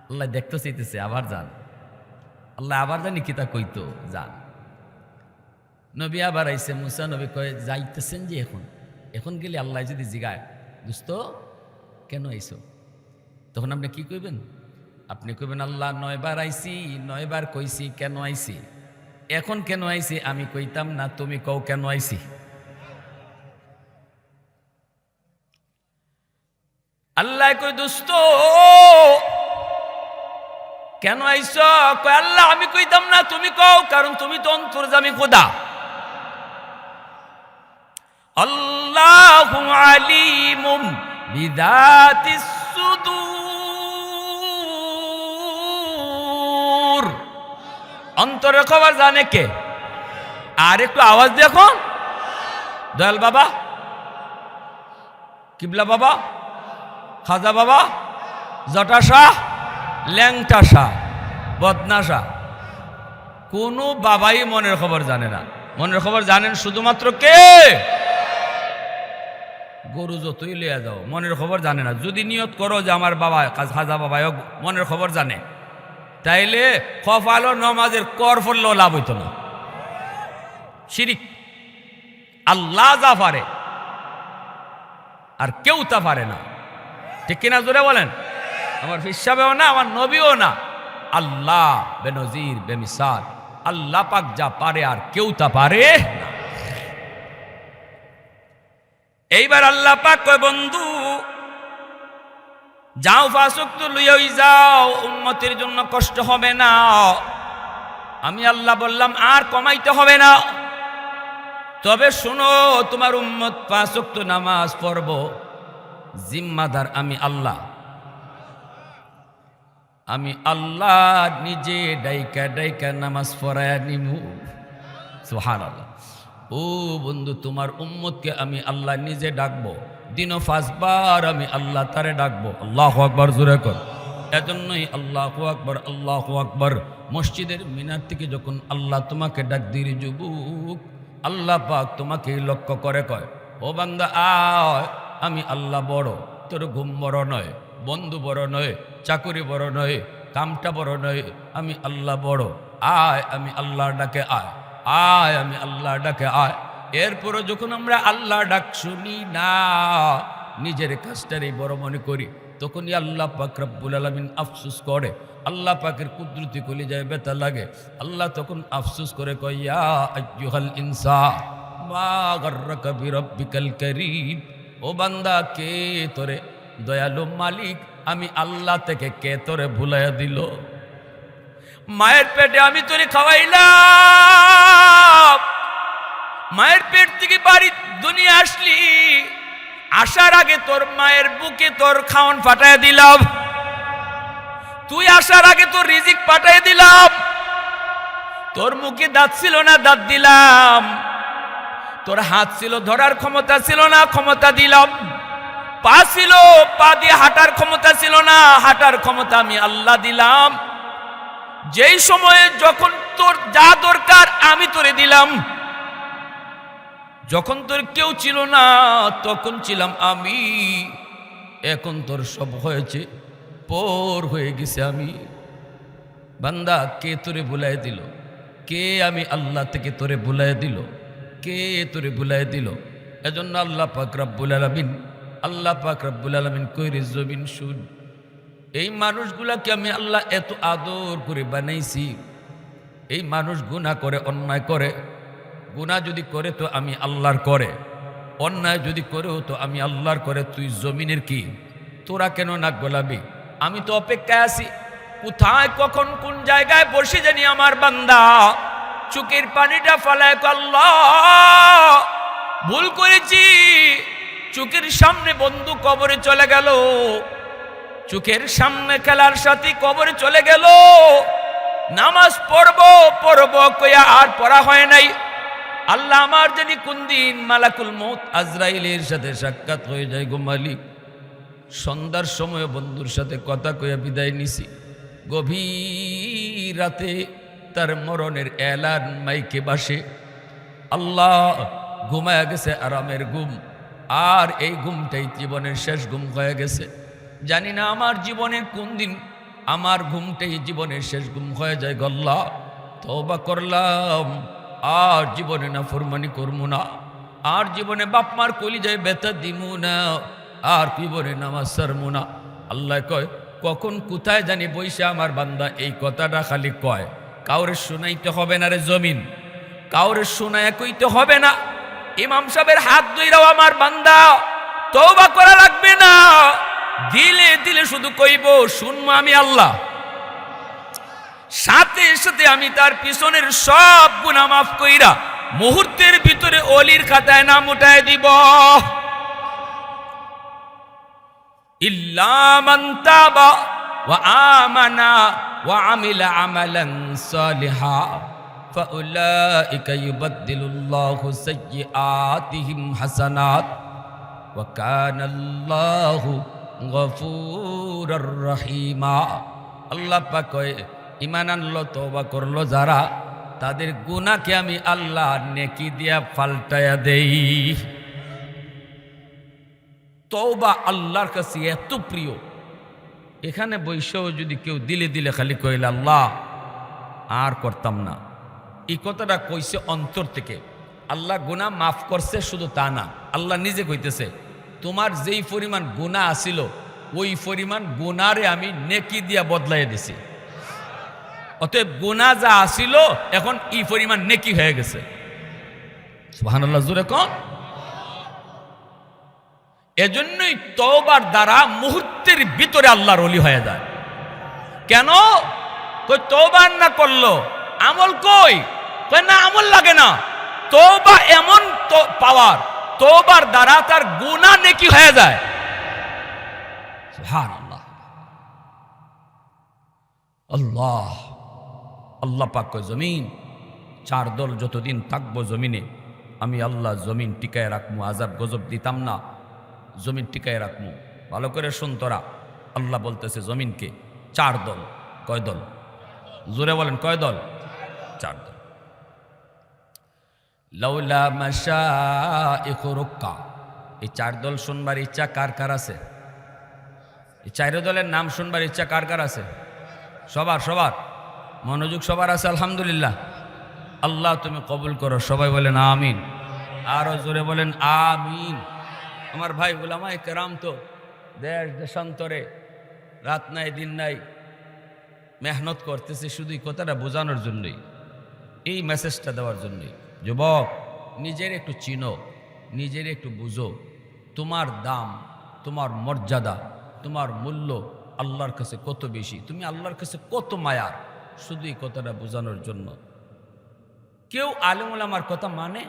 আল্লাহ দেখতে চাইতেছে, আবার যান। আল্লাহ আবার জানি কিতা কইতো, যান। নবী আবার আইসে। মুসা নবী কয় যাইতেছেন যে এখন গেলে আল্লাহ যদি জিগায় দোস্ত কেন আইসো, তখন আপনি কি কইবেন? আপনি কইবেন আল্লাহ 9 বার আইসি, 9 বার কইছি কেন আইসি, এখন কেন আইসি আমি কইতাম না, তুমি কও কেন আইসি। আল্লাহ কই দোস্ত কেন আইস? কয় আল্লাহ আমি কইতাম না, তুমি কও, কারণ তুমি তো অন্তর্যামী খোদা। আল্লাহু আলিমুম বিযাতিস সুদূর, অন্তরের খবর জানে কে? আর একটু আওয়াজ দেখো। দয়াল বাবা, কিবলা বাবা, খাজা বাবা, জটা শাহ, ল্যাংটা শাহ, বদনা শাহ, কোনো বাবাই মনের খবর জানে না। মনের খবর জানেন শুধুমাত্র কে? গরু যতই লিয়া যাও, মনের খবর জানে না। যদি নিয়ত করো যে আমার বাবা খাজা বাবা মনের খবর জানে, তাইলে কফালো নমাজের কর ফললেও লাভ হইতো না। শিরিক। আল্লাহ যা পারে আর কেউ তা পারে না, ঠিক কিনা জোরে বলেন? আমার হিসাবেও না, আমার নবীও না। আল্লাহ বেনজির বেমিসাল, আল্লাহ পাক যা পারে আর কেউ তা পারে না। এইবার আল্লাহ পাক কয় বন্ধু যাও 5 ওয়াক্ত লইয়াই যাও, উম্মতের জন্য কষ্ট হবে না। আমি আল্লাহ বললাম আর কমাইতে হবে না, তবে শোনো তোমার উম্মত 5 ওয়াক্ত নামাজ পড়ব, জিম্মাদার আমি আল্লাহ। আমি আল্লাহ নিজে ডাইকা ডাইকা নামাজ পড়ায়া নিমু। সুবহানাল্লাহ। ও বন্ধু, তোমার উম্মতকে আমি আল্লাহ নিজে ডাকবো, দিনও 5 বার আমি আল্লাহ তারে ডাকবো। আল্লাহু আকবার, জোরে কর। এজন্যই আল্লাহু আকবার, আল্লাহু আকবার। মসজিদের মিনার থেকে যখন আল্লাহ তোমাকে ডাক দিয়ে যুবক, আল্লাহ পাক তোমাকে লক্ষ্য করে কয়, ও বান্দা আয়, আমি আল্লাহ বড়, তোর ঘুম বড় নয়, বন্ধু বড় নয়, চাকুরি বড় নয়, কামটা বড় নয়, আমি আল্লাহ বড়। আয়, আমি আল্লাহ ডাকে আয়, আয়, আমি আল্লাহ ডাকে আয়। এরপরও যখন আমরা আল্লাহ ডাক শুনি না, নিজের কাজটারই বড় মনে করি, তখনই আল্লাহ পাক রব্বুল আলামিন আফসোস করে। আল্লাহ পাকের কুদরতি কলিজায় ব্যথা লাগে। আল্লাহ তখন আফসোস করে কয়, ইয়া আইয়ুহাল ইনসান মা গাররাকা বিরাব্বিকাল কারীম। ও বান্দা, কে তোরে, দয়ালু মালিক আমি আল্লাহ থেকে কে তোরে ভুলাইয়া দিল? মায়ের পেটে আমি তোরে খাওয়াইলাম, মায়ের পেট থেকে বাড়ি দুনিয়া আসলি, আসার আগে তোর মায়ের বুকে তোর খাওয়ান পাঠাইয়া দিলাম, তুই আসার আগে তোর রিজিক পাঠাইয়া দিলাম, তোর মুখে দাঁত ছিল না দাঁত দিলাম, তোর হাত ছিল ধরার ক্ষমতা ছিল না ক্ষমতা দিলাম, পা ছিল পা দিয়ে হাঁটার ক্ষমতা ছিল না হাঁটার ক্ষমতা আমি আল্লাহ দিলাম। যেই সময়ে যখন তোর যা দরকার আমি তোরে দিলাম, যখন তোর কেউ ছিল না তখন ছিলাম আমি, এখন তোর সব হয়েছে, পর হয়ে গেছে আমি। বান্দা, কে তোরে ভুলাই দিল? কে আমি আল্লাহ থেকে তোরে ভুলাই দিল? কে তোরে ভুলাই দিল? এজন্য আল্লাহ পাক রব্বুল আলামিন, আল্লাহ পাক রব্বুল আলামিন কইরে জমিন শুন, এই মানুষগুলাকে আমি আল্লাহ এত আদর করে বানাইছি, এই মানুষ গুনাহ করে, অন্যায় করে, গুনাহ যদি করে তো আমি আল্লাহর করে, অন্যায় যদি করেও তো আমি আল্লাহর করে। তুই জমিনের কি, তোরা কেন নাক গলাবি? আমি তো অপেক্ষায় আছি কোথায় কখন কোন জায়গায় বসে জানি আমার বান্দা চোখের পানিটা ফালায়, আল্লাহ ভুল করেছি, চোখের সামনে বন্ধু কবরে চলে গেল, চোখের সামনে খেলার সাথী কবরে চলে গেল, নামাজ পড়ব কইয়া আর পড়া হয় নাই। আল্লাহ আমার জানি কোন দিন মালাকুল মউত আজরাইলের সাথে সাক্ষাৎ হয়ে যায় গো মালিক। সন্ধ্যার সময় বন্ধুর সাথে কথা কইয়া বিদায় নিছি, গভীর রাতে তার মরণের এলান মাইকে বাসে। আল্লাহ ঘুমায়া গেছে আরামের ঘুম, আর এই ঘুমটাই জীবনের শেষ ঘুম হয়ে গেছে। জানি না আমার জীবনের কোন দিন আমার ঘুমটাই জীবনের শেষ ঘুম হয়ে যায়। গল্লা তওবা করলাম, আর জীবনে না ফরমানি করবো না, আর জীবনে বাপ মার কলিজায় ব্যথা দিমু না, আর জীবনে নামাজ ছাড়বো না। আল্লাহ কয় কখন কোথায় জানি বইসা আমার বান্দা এই কথাটা খালি কয়, কাউরে শোনাইতে হবে না রে জমিন, কাউরে শোনায় কইতে হবে না। ইমাম সাহেবের হাত ধইরাও আমার বান্দা তওবা করা লাগবে না, দিলে দিলে শুধু কইব শুনবো আমি আল্লাহ, সাথে সাথে আমি তার পিছনের সব গুনাহ মাফ কইরা মুহূর্তের ভিতরে ওলির খাতায় নাম উঠায় দিব। ইল্লা মান তাবা ওয়া আমানা ওয়া আমিলা আমালান সালিহা ফাউলাইকা ইউবাদদিলুল্লাহু সাইয়্যাতিহিম হাসানাত ওয়া কানাল্লাহু গফুরুর রহিমা। আল্লাহ পাক কয় ঈমান আনলো তওবা করলো যারা, তাদের গুনাহকে আমি আল্লাহ নেকি দিয়া পাল্টায়া দেই। তওবা আল্লাহর কাছে এত প্রিয়, এখানে বৈশাও যদি কেউ দিলে দিলে খালি কইল আল্লাহ আর করতাম না, এই কথাটা কইছে অন্তর থেকে। আল্লাহ গুনাহ মাফ করছে শুধু তা না, আল্লাহ নিজে কইতেছে তোমার যেই পরিমাণ গুনাহ আছিল ওই পরিমাণ গুনারে আমি নেকি দিয়া বদলাইয়া দিছি। অতএব গুনাহ যা আছিল এখন এই পরিমাণ নেকি হয়ে গেছে। সুবহানাল্লাহ, জোরে কোন। এজন্যই তওবার দ্বারা মুহূর্তের ভিতরে আল্লাহর ওলি হয়ে যায়। কেন? কই তওবা না করলো আমল কই? কই না আমল লাগে না, তওবা এমন তো পাওয়ার, তওবার দ্বারা তার গুনাহ নেকি হয়ে যায়। সুবহানাল্লাহ। আল্লাহ আল্লাহ পাক কয় জমিন চার দল যতদিন থাকবো জমিনে আমি আল্লাহ জমিন টিকায় রাখবো, আযাব গজব দিতাম না, জমিন টিকায় রাখবো। ভালো করে শুন তোরা, আল্লাহ বলতেছে জমিনকে চার দল। কয় দল? জোরে বলেন কয় দল? চার দল। লাউলা মাশাইখু রুক্কা, এই চার দল শুনবার ইচ্ছা কার কার আছে? এই চার দলের নাম শুনবার ইচ্ছা কার কার আছে? সবার সবার মনোযোগ সবার আছে? আলহামদুলিল্লাহ। আল্লাহ তুমি কবুল করো, সবাই বলেন আমিন, আরো জোরে বলেন আমিন। আমার ভাই উলামায়ে কেরাম তো দেশ দেশান্তরে রাত নাই দিন নাই মেহনত করতেছে শুধু এই কথাটা বোঝানোর জন্যই, এই মেসেজটা দেওয়ার জন্যই। যুবক নিজের একটু চিনো, নিজের একটু বুঝো, তোমার দাম, তোমার মর্যাদা, তোমার মূল্য আল্লাহর কাছে কত বেশি, তুমি আল্লাহর কাছে কত মায়ার, শুধু এই কথাটা বোঝানোর জন্য। কেউ আলেম ওলামার কথা মানে,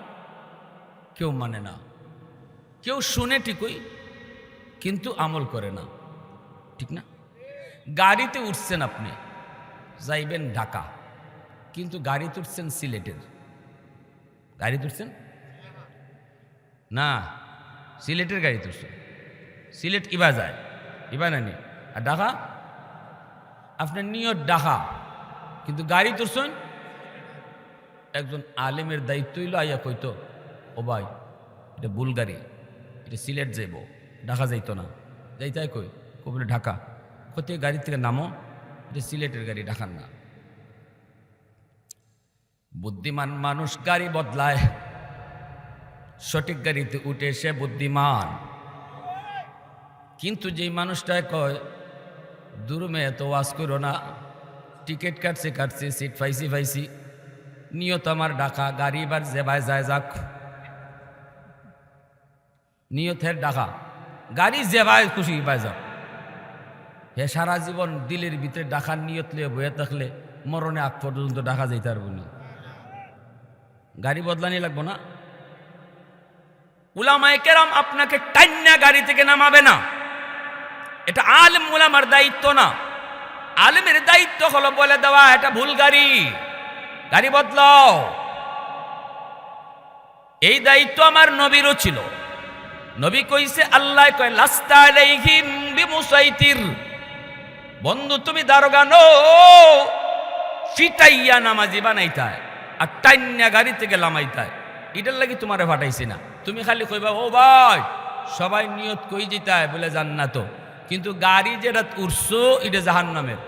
কেউ মানে না, কেউ শুনে ঠিকই কিন্তু আমল করে না, ঠিক না? গাড়িতে উঠছেন আপনি, যাইবেন ঢাকা, কিন্তু গাড়িতে উঠছেন সিলেটের, গাড়িতে উঠছেন না, সিলেটের গাড়িতে উঠছেন। সিলেট ইবা যায়, ইবা নানি, আর ঢাকা আপনার নিয়ত ঢাকা, কিন্তু গাড়ি তুলছেন। একজন আলেমের দায়িত্ব হইল আইয়া কইতো ও ভাই এটা ভুল গাড়ি, এটা সিলেট যাইব, ঢাকা যাইতো না, যাইতাই কই বলে ঢাকা, কোথায় গাড়ি থেকে নামো, এটা সিলেটের গাড়ি, ঢাকার না। বুদ্ধিমান মানুষ গাড়ি বদলায়, সঠিক গাড়িতে উঠে সে বুদ্ধিমান। কিন্তু যেই মানুষটায় কয় দূরমে এত ওয়াজ করো না, টিকিট কাটছি সিট পাইছি, নিয়ত আমার ঢাকা, গাড়ি এবার যেভাবে যায় যাক, নিয়তের ঢাকা, গাড়ি যেভাবে খুশি পাই যাক। হে সারা জীবন দিলের ভিতরে ডাকার নিয়ত লিয়ে বয়ে থাকলে মরণে আগ পর্যন্ত ডাকা যাইতে পারবো না। গাড়ি বদলানি লাগবো না। উলামায়ে কেরাম আপনাকে টাইন্না গাড়ি থেকে নামাবে না, এটা আলেম উলামার দায়িত্ব না। আলেমের দায়িত্ব হলো বলে দেওয়া এটা ভুল গাড়ি, গাড়ি বদলাও। এই দায়িত্ব আমার নবীরও ছিল। নবী কইছে, আল্লাহ কয় লাস্তা আলাইহিম বিমুসাইতির, বন্ধু তুমি দারোগা নো, ফিটাইয়া নামাজি বানাইতায় আর টাইন্না গাড়ি থেকে লামাইতায়, এটার লাগি তোমারে ফাটাইছি না। তুমি খালি কইবা ও ভাই সবাই নিয়ত কই যেতায় বলে জান্নাত, কিন্তু গাড়ি যেটা উঠছো এটা জাহান্নামের।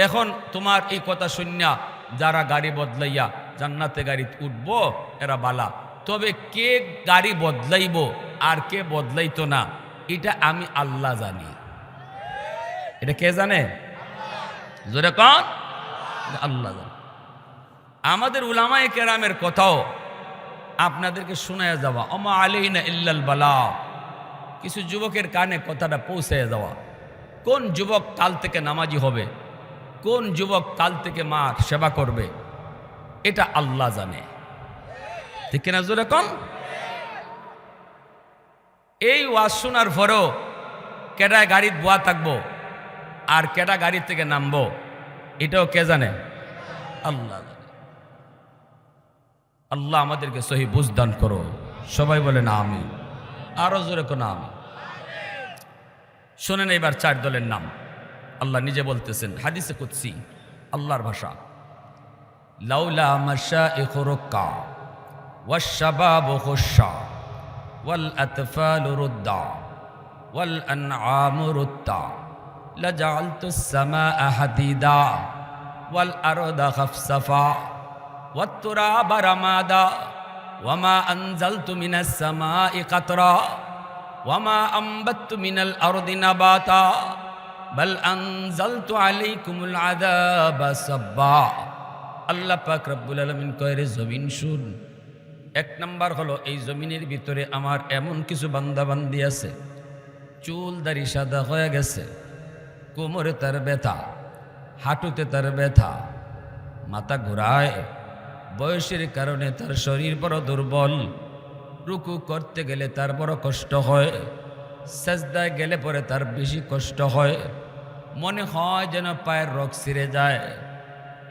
এখন তোমার এই কথা শুনিয়া যারা গাড়ি বদলাইয়া জান্নাতে গাড়ি উঠবো এরা বালা, তবে কে গাড়ি বদলাইব আর কে বদলাইতো না এটা আমি আল্লাহ জানি। এটা কে জানে? জোরে কন, আল্লাহ জানে। আমাদের উলামায়ে কেরামের কথাও আপনাদেরকে শোনায়া যাওয়া, ওমা আলাইনা ইল্লাল বালা, কিছু যুবকের কানে কথাটা পৌঁছায় যাওয়া। কোন যুবক কাল থেকে নামাজি হবে, কোন যুবক কাল থেকে মা সেবা করবে, এটা আল্লাহ জানে। ঠিক কিনা জোরে কন? এই ওয়াজ শোনার পরেও কেডায় গাড়ির বোয়া থাকবো আর কেডা গাড়ি থেকে নামবো এটাও কে জানে? আল্লাহ জানে। আল্লাহ আমাদেরকে সহি বুঝদান করো, সবাই বলে না আমি, আরো জোরে কোন আমি। শোনেন এবার চার দলের নাম। আল্লাহ নিজে বলতেছেন হাদিসে কুদসি, আল্লাহর ভাষা, লাউলা মাশাইখু রুক্কা ওয়াশ-শাবাবু খুশশা ওয়াল আতফালু রুদ্দা ওয়াল আনআমু রুত্তা লাজাআলতুস সামাআ হাদিদা ওয়াল আরদা খাফসাফা ওয়াত তুরাবা রামাদা ওয়ামা আনজালতু মিনাস সামাই কাতরা ওয়ামা আম্বাততু মিনাল আরদি নাবাতা বাল আনজালতু আলাইকুমুল আযাবা সাব্বা। আল্লাহ পাক রব্বুল আলামিন কয়, রে জমিন শুন, এক নাম্বার হলো এই জমিনের ভিতরে আমার এমন কিছু বান্দাবান্দি আছে, চুল দাড়ি সাদা হয়ে গেছে, কোমরে তার ব্যথা, হাঁটুতে তার ব্যথা, মাথা ঘোরায়, বয়সের কারণে তার শরীর বড় দুর্বল, রুকু করতে গেলে তার বড় কষ্ট হয়, সাজদায় গেলে পরে তার বেশি কষ্ট হয়, মনে হয় যেন পায়ের রগ ছিঁড়ে যায়।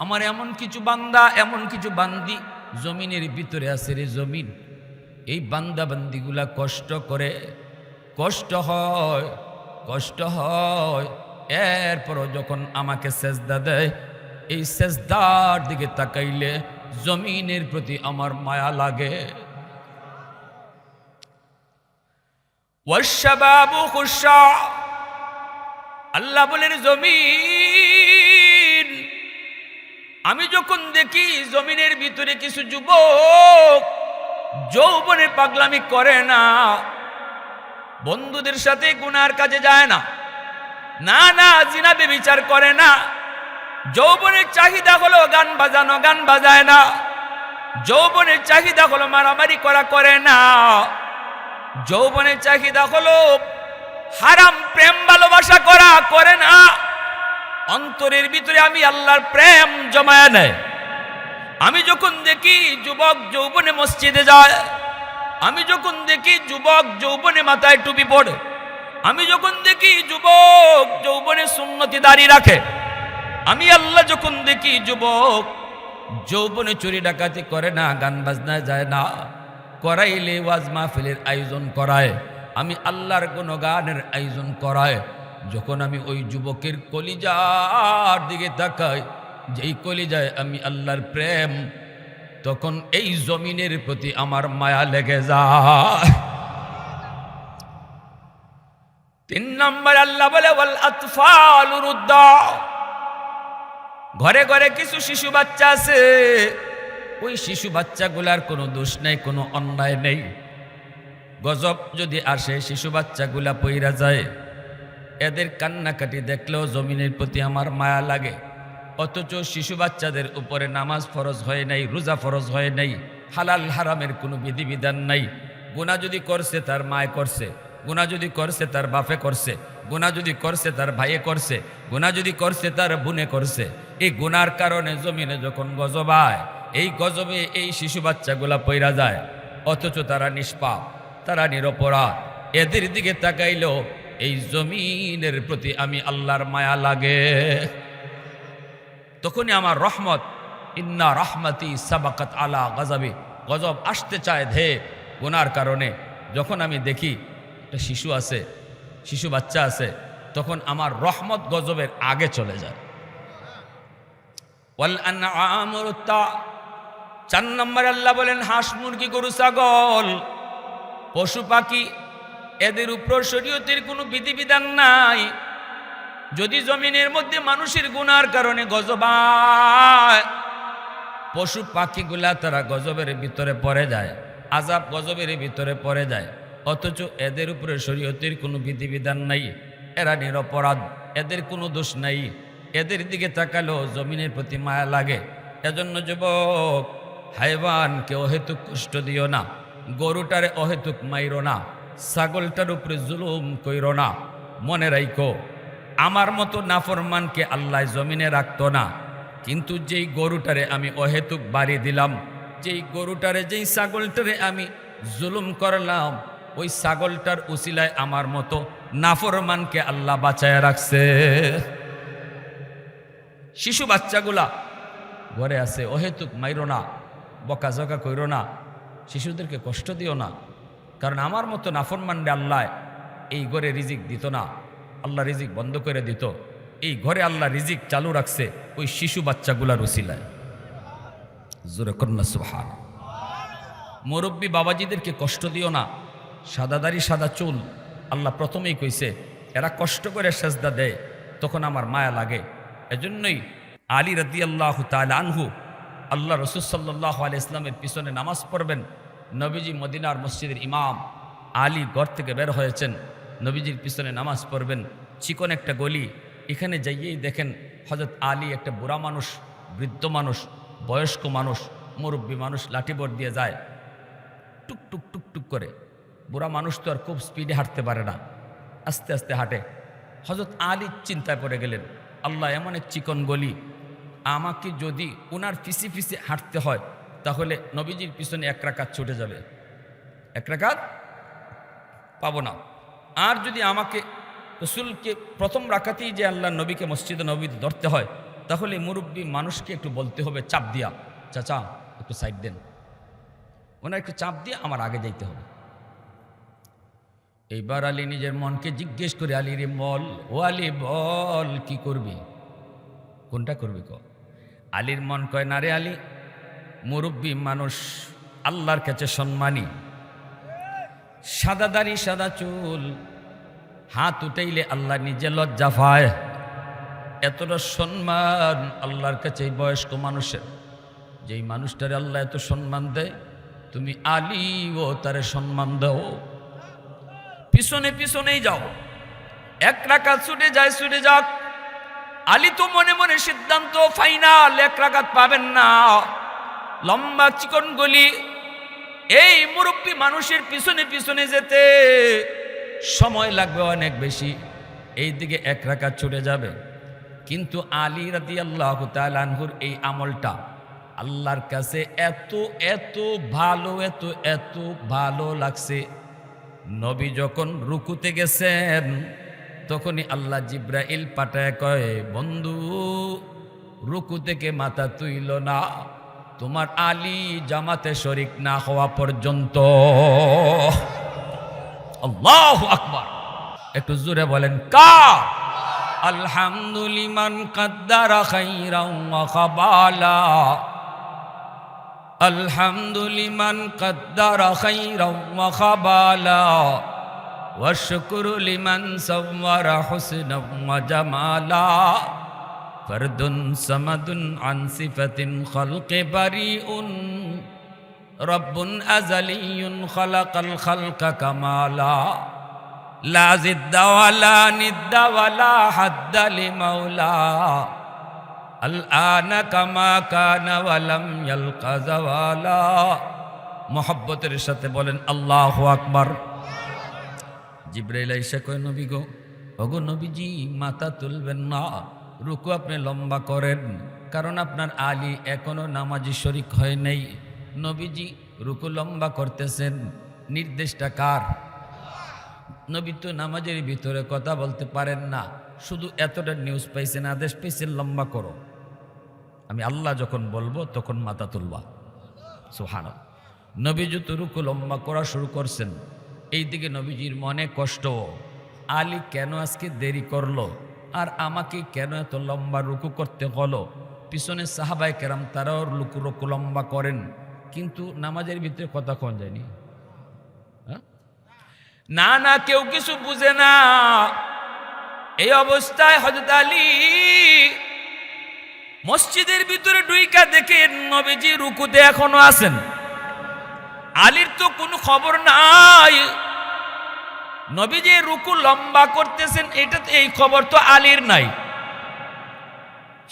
আমার এমন কিছু বান্দা, এমন কিছু বান্দি জমিনের ভিতরে আছে রে জমিন, এই বান্দা বান্দিগুলা কষ্ট করে, কষ্ট হয়, কষ্ট হয়, এরপরও যখন আমাকে সেজদা দেয়, এই সেজদার দিকে তাকাইলে জমিনের প্রতি আমার মায়া লাগে। ওয়াশ-শাবাবু খুশশা, আল্লাহ বলেন জমিন, আমি যখন দেখি জমিনের ভিতরে কিছু যুবক যৌবনে পাগলামি করে না, বন্ধুদের সাথে গুনার কাজে যায় না, না না জিনা ব্যভিচার করে না, যৌবনের চাহিদা হলো গান বাজানো, গান বাজায় না, যৌবনের চাহিদা হলো মারামারি করা, করে না, যৌবনের চাহিদা হলো হারাম প্রেম ভালোবাসা করা, করে না, অন্তরের ভিতরে আমি আল্লাহর প্রেম জমায়া নেয়। আমি যখন দেখি যুবক যৌবনে মসজিদে যায়, আমি যখন দেখি যুবক যৌবনে মাথায় টুপি পড়ে, আমি যখন দেখি যুবক যৌবনে সুন্নতি দাড়ি রাখে, আমি আল্লাহ যখন দেখি যুবক যৌবনে চুরি ডাকাতি করে না, গান বাজনায় যায় না, করাইলে ওয়াজ মাহফিলের আয়োজন করায়, আমি আল্লাহর গুণগানের আয়োজন করায়, যখন আমি ওই যুবকের কলিজার দিকে তাকাই, যেই কলিজায় আমি আল্লাহর প্রেম, তখন এই জমিনের প্রতি আমার মায়া লেগে যায়। 3 নম্বর আল্লাহ বলে ওয়াল আতফালু রুদ্দা, ঘরে ঘরে কিছু শিশু বাচ্চা আছে, ওই শিশু বাচ্চাগুলার কোনো দোষ নেই, কোনো অন্যায় নেই, গজব যদি আসে শিশু বাচ্চাগুলা পইরা যায়, এদের কান্নাকাটি দেখলেও জমিনের প্রতি আমার মায়া লাগে। অথচ শিশু বাচ্চাদের উপরে নামাজ ফরজ হয় নাই, রোজা ফরজ হয় নাই, হালাল হারামের কোনো বিধিবিধান নাই, গুনাহ যদি করছে তার মায় করছে, গুনাহ যদি করছে তার বাপে করছে, গুনাহ যদি করছে তার ভাইয়ে করছে, গুনাহ যদি করছে তার বোনে করছে। এই গুনার কারণে জমিনে যখন গজব হয়, এই গজবে এই শিশু বাচ্চাগুলা পইরা যায়, অথচ তারা নিষ্পাপ, তারা নিরপরাধ। এদের দিকে তাকাইলেও এই জমিনের প্রতি আমি আল্লাহর মায়া লাগে। তখনই আমার রহমত, ইন্না রহমতি সাবাকাত আলা গজবে, গজব আসতে চায় ধে গুনার কারণে। যখন আমি দেখি একটা শিশু আছে, শিশু বাচ্চা আছে, তখন আমার রহমত গজবের আগে চলে যায়। ওয়াল আনআমু তা, 4 নম্বরে আল্লাহ বলেন হাঁস মুরগি গরু ছাগল পশু পাখি, এদের উপর শরীয়তের কোনো বিধিবিধান নাই। যদি জমিনের মধ্যে মানুষের গুনার কারণে গজব হয়, পশু পাখিগুলা তারা গজবের ভিতরে পড়ে যায়, আযাব গজবের ভিতরে পড়ে যায়, অথচ এদের উপরে শরীয়তের কোনো বিধিবিধান নাই। এরা নিরপরাধ, এদের কোনো দোষ নাই। এদের দিকে তাকালেও জমিনের প্রতি মায়া লাগে। এজন্য যুবক, হাইওয়ানকে অহেতুক কষ্ট দিও না, গরুটারে অহেতুক মাইরো না, ছাগলটার উপরে জুলুম কইরো না। মনে রাখো, আমার মতো নাফরমানকে আল্লাহ জমিনে রাখতো না, কিন্তু যেই গরুটারে আমি অহেতুক বাড়ি দিলাম, যেই গরুটারে, যেই ছাগলটারে আমি জুলুম করলাম, ওই ছাগলটার উসিলায় আমার মতো নাফরমানকে আল্লাহ বাঁচায় রাখছে। শিশু বাচ্চাগুলা ঘরে আছে, অহেতুক মাইরো না, বকাঝকা কইরো না, শিশুদেরকে কষ্ট দিও না। কারণ আমার মতো নাফরমানরে আল্লাহ এই ঘরে রিজিক দিত না, আল্লাহ রিজিক বন্ধ করে দিত। এই ঘরে আল্লাহ রিজিক চালু রাখছে ওই শিশু বাচ্চাগুলার উসিলায়। জোরে কন্যা সুবহান। মুরব্বী বাবাজিদেরকে কষ্ট দিও না, সাদা দাড়ি সাদা চুল, আল্লাহ প্রথমেই কইছে এরা কষ্ট করে সেজদা দেয়, তখন আমার মায়া লাগে। এজন্যই আলী রাদিয়াল্লাহু তাআলা আনহু, আল্লাহ রাসূল সাল্লাল্লাহু আলাইহি ইসলামের পিছনে নামাজ পড়বেন। নবীজি মদিনার মসজিদের ইমাম আলী ঘর থেকে বের হয়েছেন, নবীজির পিছনে নামাজ পড়বেন। চিকন একটা গলি, এখানে যাইয়েই দেখেন হযরত আলী একটা বুড়া মানুষ, বৃদ্ধ মানুষ, বয়স্ক মানুষ, মুরব্বী মানুষ লাঠিবর দিয়ে যায়, টুক টুক টুক টুক করে। বুড়া মানুষ তো আর খুব স্পিডে হাঁটতে পারে না, আস্তে আস্তে হাঁটে। হযরত আলী চিন্তায় পড়ে গেলেন, আল্লাহ এমন এক চিকন গলি, আমাকে যদি ওনার পিছে পিছে হাঁটতে হয় তাহলে নবীজির পিছনে 1 রাকাত ছুটে যাবে, 1 রাকাত পাবো না। আর যদি আমাকে রসুলকে প্রথম রাকাতেই যে আল্লাহ নবীকে মসজিদে নবীতে ধরতে হয়, তাহলে মুরব্বী মানুষকে একটু বলতে হবে চাপ দিয়া, চাচা একটু সাইড দেন, ওনার একটু চাপ দিয়ে আমার আগে যাইতে হবে। এইবার আলী নিজের মনকে জিজ্ঞেস করে, আলী রে বল, ও আলী বল কি করবি, কোনটা করবি ক। আলীর মন কয়, না রে আলী, মুরব্বী মানুষ, আল্লাহর কাছে সম্মানী, সাদা দাড়ি সাদা চুল, হাত উঠাইলে আল্লাহ নিজে লজ্জা পায়। এতটা সম্মান আল্লাহর কাছে এই বয়স্ক মানুষের, যেই মানুষটারে আল্লাহ এত সম্মান দেয়, তুমি আলী ও তারে সম্মান দাও। পিছনে পিছনেই যাও, 1 রাকাত ছুটে যায়, ছুটে যাক। আলী তো মনে মনে সিদ্ধান্ত, ফাইনাল 1 রাকাত পাবেন না। লম্বা চিকন গলি, এই মুরব্বী মানুষের পিছনে পিছনে যেতে সময় লাগবে অনেক বেশি, এই দিকে 1 রাকাত ছুটে যাবে। কিন্তু আলী রাদিয়াল্লাহু তাআলা আনহুর এই আমলটা আল্লাহর কাছে এত এত ভালো, এত এত ভালো লাগছে। নবী যখন রুকুতে গেছেন, তখনই আল্লাহ জিব্রাইল পাঠায় কয়, বন্ধু রুকু থেকে মাথা তুইল না, তোমার আলী জামাতে শরিক না হওয়া পর্যন্ত। আল্লাহু আকবার, একটু জোরে বলেন কার। আলহামদুলিমান কাদ্দারা খাইরাও ওয়া খাবালা, আলহামদুলিমান কাদ্দারা খাইরাও ওয়া খাবালা, ওয়া শুকরু লিমান সাওয়ারা হুসনাও ওয়া জামালা, ফরদুন সামাদুন আন সিফাতিন খালকি বারিউন, রব্বুন আযালিয়ুন খালাকাল খালকা কামালা, লা জিদ্দা ওয়ালা নিদ্দা ওয়ালা হাদ্দা লিমাওলা, আল আনা কামা কানা ওয়ালাম ইয়ালকা জাওয়ালা। মুহাব্বতের সাথে বলেন আল্লাহু আকবার। জিব্রাইল আইসা কয় নবী গো, ওগো নবীজি মাথা তুলবেন না, রুকু আপনি লম্বা করেন, কারণ আপনার আলী এখনো নামাজি শরিক হয় নাই। নবীজি রুকু লম্বা করতেছেন, নির্দেশটা কার? নবী তো নামাজের ভিতরে কথা বলতে পারেন না, শুধু এতটা নিউজ পাইছেন, আদেশ পাইছেন লম্বা করো। আমি আল্লাহ যখন বলবো তখন মাথা তুলবা। সুবহানাল্লাহ। নবীজি তো রুকু লম্বা করা শুরু করছেন। এইদিকে নবীজির মনে কষ্ট, আলী কেন আজকে দেরি করলো, আর আমাকে কেন এত লম্বা রুকু করতে হলো। পিছনে সাহাবায়ে কেরাম তারাও রুকু লম্বা করেন, কিন্তু নামাজের ভিতরে কথা কোন যায়নি। না না, কেউ কিছু বুঝে না। এই অবস্থায় হযরত আলী মসজিদের ভিতরে ঢুইকা দেখে নবীজি রুকুতে এখনো আছেন। আলীর তো কোনো খবর নাই, নবীজি রুকু লম্বা করতেছেন, এটা তো এই খবর তো আলীর নাই।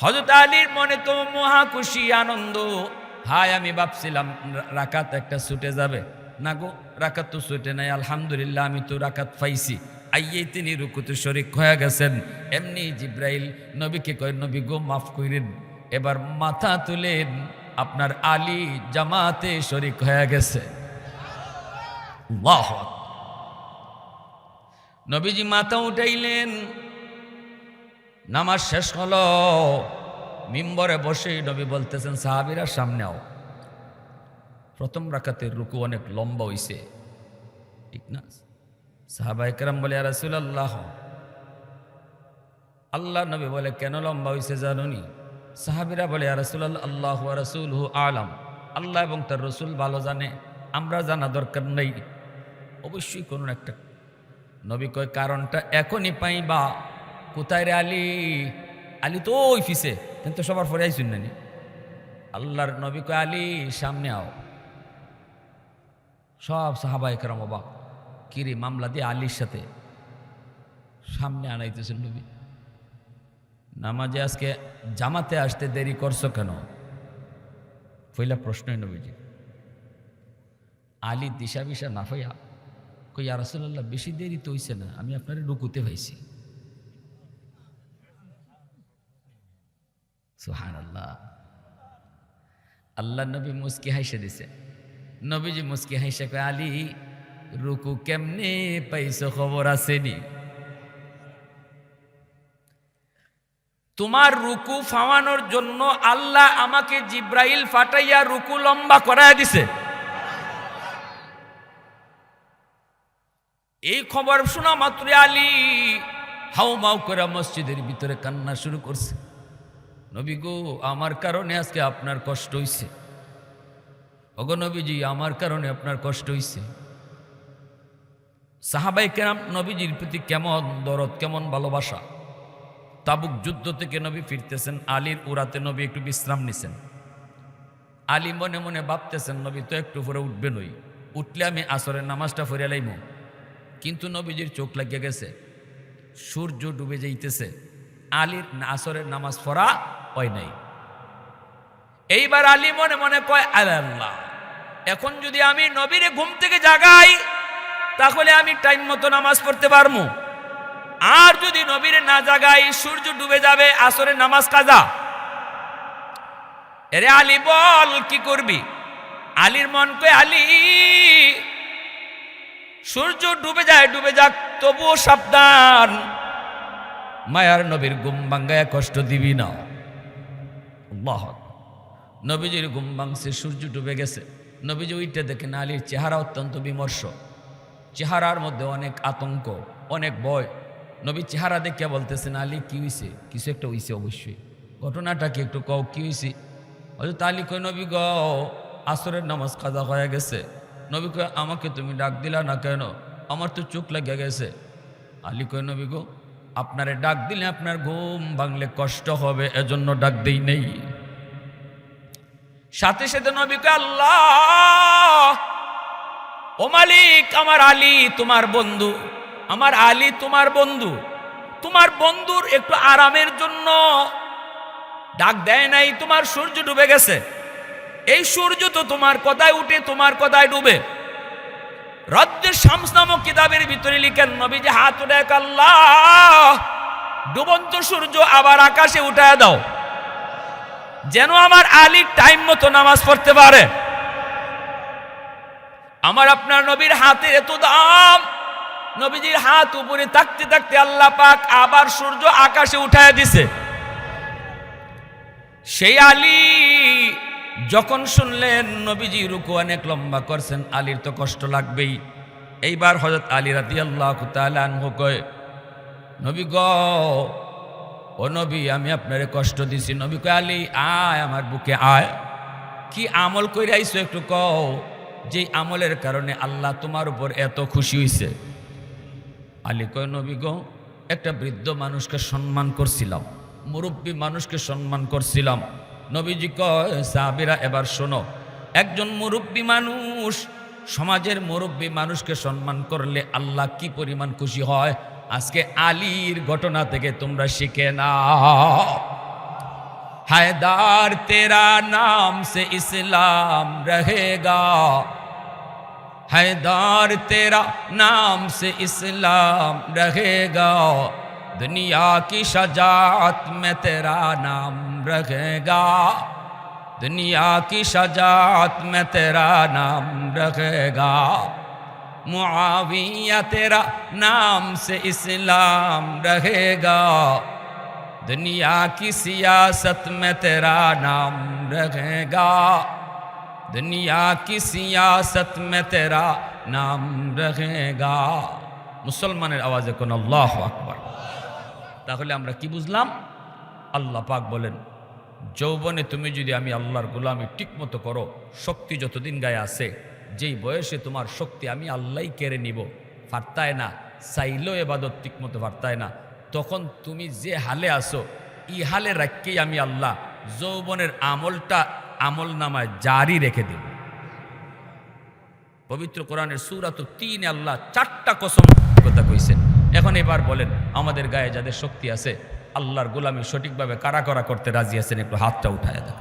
হযরত আলীর মনে তো মহা খুশি আনন্দ। হায়, আমি ভাবছিলাম রাকাত একটা ছুটে যাবে, না গো, রাকাত তো ছুটে নাই, আলহামদুলিল্লাহ আমি তো রাকাত পাইছি। আইয়েই তিনি রুকুতে শরিক হয়ে গেছেন। এমনি জিব্রাইল নবীকে কয়, নবী গো মাফ করেন, এবার মাথা তুলেন, আপনার আলী জামাতে শরিক হয়ে গেছে। আল্লাহু আকবার। নবীজি মাথা উঠাইলেন, নামাজ শেষ হলো। মিম্বরে বসে নবী বলতেছেন, সাহাবীরা সামনে আও, প্রথম রাকাতের রুকু অনেক লম্বা হইছে, ঠিক না? সাহাবায়ে কেরাম বলে, ইয়া রাসূলুল্লাহ। আল্লাহ নবী বলে, কেন লম্বা হইছে জানোনি? সাহাবীরা বলে, ইয়া রাসূলুল্লাহ, আল্লাহু ওয়া রাসূলুহু আলাম, আল্লাহ এবং তার রাসূল ভালো জানে, আমরা জানা দরকার নেই। অবশ্যই কোন একটা। নবী কয়, কারণটা এখনই পাইবা। কোথায় রে আলী? আলী তো ওই ফিসে, কিন্তু সবার পরে আইসুন নানি। আল্লাহর নবী কয়, আলী সামনে আও। সব সাহাবায়ে কেরাম অবাক, কিরে মামলা দিয়ে আলীর সাথে সামনে আনাইতেছেন নবী। নামাজে আজকে জামাতে আসতে দেরি করছো কেন? পয়লা প্রশ্নই নবীজি। আলী দিশা বিশা না হইয়া কই, ইয়া রাসূলুল্লাহ বেশি দেরি তো হইছে না, আমি আপনারে রুকুতে পাইছি। সুবহানাল্লাহ। আল্লাহ নবী মুস্কি হাসে দিছে। নবীজি মুস্কি হাসে কয়, আলী রুকু কেমনে পাইছো খবর আসেনি? তোমার রুকু ফাওয়ানোর জন্য আল্লাহ আমাকে জিব্রাইল ফাটাইয়া রুকু লম্বা করায় দিছে। এই খবর শোনা মাত্র আলী হাউমাউ করে মসজিদের ভিতরে কান্না শুরু করছে। নবী গো, আমার কারণে আজকে আপনার কষ্ট হইছে। ওগো নবীজি, আমার কারণে আপনার কষ্ট হইছে। সাহাবায়ে কেরাম নবীজির প্রতি কেমন দরদ, কেমন ভালোবাসা। তাবুক যুদ্ধ থেকে নবী ফিরতেছেন, আলীর উরাতে নবী একটু বিশ্রাম নিছেন। আলী মনে মনে ভাবতেছেন, নবী তো একটু পরে উঠবেনই, উঠলে আমি আসরের নামাজটা পড়ে লাইম। কিন্তু নবীজির চোখ লাগিয়ে গেছে, সূর্য ডুবে যাইতেছে, আলীর আসরের নামাজ পড়া হয় নাই। এইবার আলী মনে মনে কয়, আল্লাহ, এখন যদি আমি নবীরে ঘুম থেকে জাগাই তাহলে আমি টাইম মতো নামাজ পড়তে পারবো, আর যদি নবীরে না জাগাই সূর্য ডুবে যাবে, আসরের নামাজ কাজা। এরে আলী বল কি করবি? আলীর মন কয়, আলী সূর্য ডুবে যায়, ডুবে যাক, তবুও সাবধান, মায়ার নবীর ঘুম ভাঙ্গায় কষ্ট দিবি না। আল্লাহ। নবীজির ঘুম ভাঙছে, সূর্য ডুবে গেছে। নবীজি উইটে দেখেন আলীর চেহারা অত্যন্ত বিমর্ষ, চেহারার মধ্যে অনেক আতঙ্ক, অনেক ভয়। নবী চেহারা দেখে বলতেছেন, আলী কি হইছে? কিছু একটা হইছে অবশ্যই, ঘটনাটা কি একটু কও, কি হইছে? হযরত আলী কয়, নবী গো, আসরের নামাজ কাজা হয়ে গেছে। নবী কয়, আমাকে তুমি ডাক দিলা না কেন? আমার তো চোখ লাগিয়া গেছে। আলী কয়, নবী গো, আপনারে ডাক দিলে আপনার ঘুম ভাঙলে কষ্ট হবে, এজন্য ডাক দেই নেই। সাথে সাথে নবী কয়, আল্লাহ, ও মালিক, আমার আলী তোমার বন্ধু, আমার আলী তোমার বন্ধু, তোমার বন্ধুর একটু আরামের জন্য ডাক দেয় নাই। তোমার সূর্য ডুবে গেছে, এই সূর্য তো তোমার কথায় উঠে তোমার কথায় ডুবে। রদ্দে শামস নামক কিতাবের ভিতরে লিখেন নবীজি হাত উঠায় আল্লাহ ডুবন্ত সূর্য আবার আকাশে উঠায় দাও, যেন আমার আলী টাইম মতো নামাজ পড়তে পারে। আমার আপনার নবীর হাতের এত দাম, নবীজির হাত উপরে থাকতে থাকতে আল্লাহ পাক আবার সূর্য আকাশে উঠায় দিছে। সেই আলী যখন শুনলেন নবীজি রুকু অনেক লম্বা করছেন, আলীর তো কষ্ট লাগবেই। এইবার হযরত আলী রাদিয়াল্লাহু তাআলা আনহু কয়, নবী গো, ও নবী আমি আপনারে কষ্ট দিছি। নবী কয়, আলী আয় আমার বুকে আয়, কি আমল কইরা আইছো একটু কও, যে আমলের কারণে আল্লাহ তোমার উপর এত খুশি হইছে। আলী কয়, নবী গো, একটা বৃদ্ধ মানুষকে সম্মান করছিলাম, মুরব্বী মানুষকে সম্মান করছিলাম। নবীজি কয়, সাহাবীরা এবার শোনো, একজন মুরব্বী মানুষ, সমাজের মুরব্বী মানুষকে সম্মান করলে আল্লাহ কি পরিমাণ খুশি হয়, আজকে আলীর ঘটনা থেকে তোমরা শিখে নাও। हैदर तेरा नाम से इस्लाम रहेगा, हैदर तेरा नाम से इस्लाम रहेगा, दुनिया की शजात में तेरा नाम रहेगा, दुनिया की शजात में तेरा नाम रहेगा, मुआविया तेरा नाम से इस्लाम रहेगा, दुनिया की सियासत में तेरा नाम रहेगा, दुनिया की सियासत में तेरा नाम रहेगा। মুসলমানের আওয়াজে কোন আল্লাহু আকবার। তাহলে আমরা কি বুঝলাম? আল্লাহ পাক বলেন, যৌবনে তুমি যদি আমি আল্লাহর গোলামি ঠিকমতো করো, শক্তি যতদিন গায়ে আছে, যেই বয়সে তোমার শক্তি আমি আল্লাহই কেড়ে নিব, পারতায় না, চাইলেও ইবাদত ঠিকমতো পারতায় না, তখন তুমি যে হালে আসো এই হালে রাখকেই আমি আল্লাহ যৌবনের আমলটা আমল নামায় জারি রেখে দেব। পবিত্র কোরআনের সূরাতুত তিনে আল্লাহ 4টা কসম কথা কইছেন। এখন এবার বলেন, আমাদের গায়ে যাদের শক্তি আছে আল্লাহর গোলামি সঠিকভাবে কারা কারা করতে রাজি আছেন, একটু হাতটা উঠায় দেন।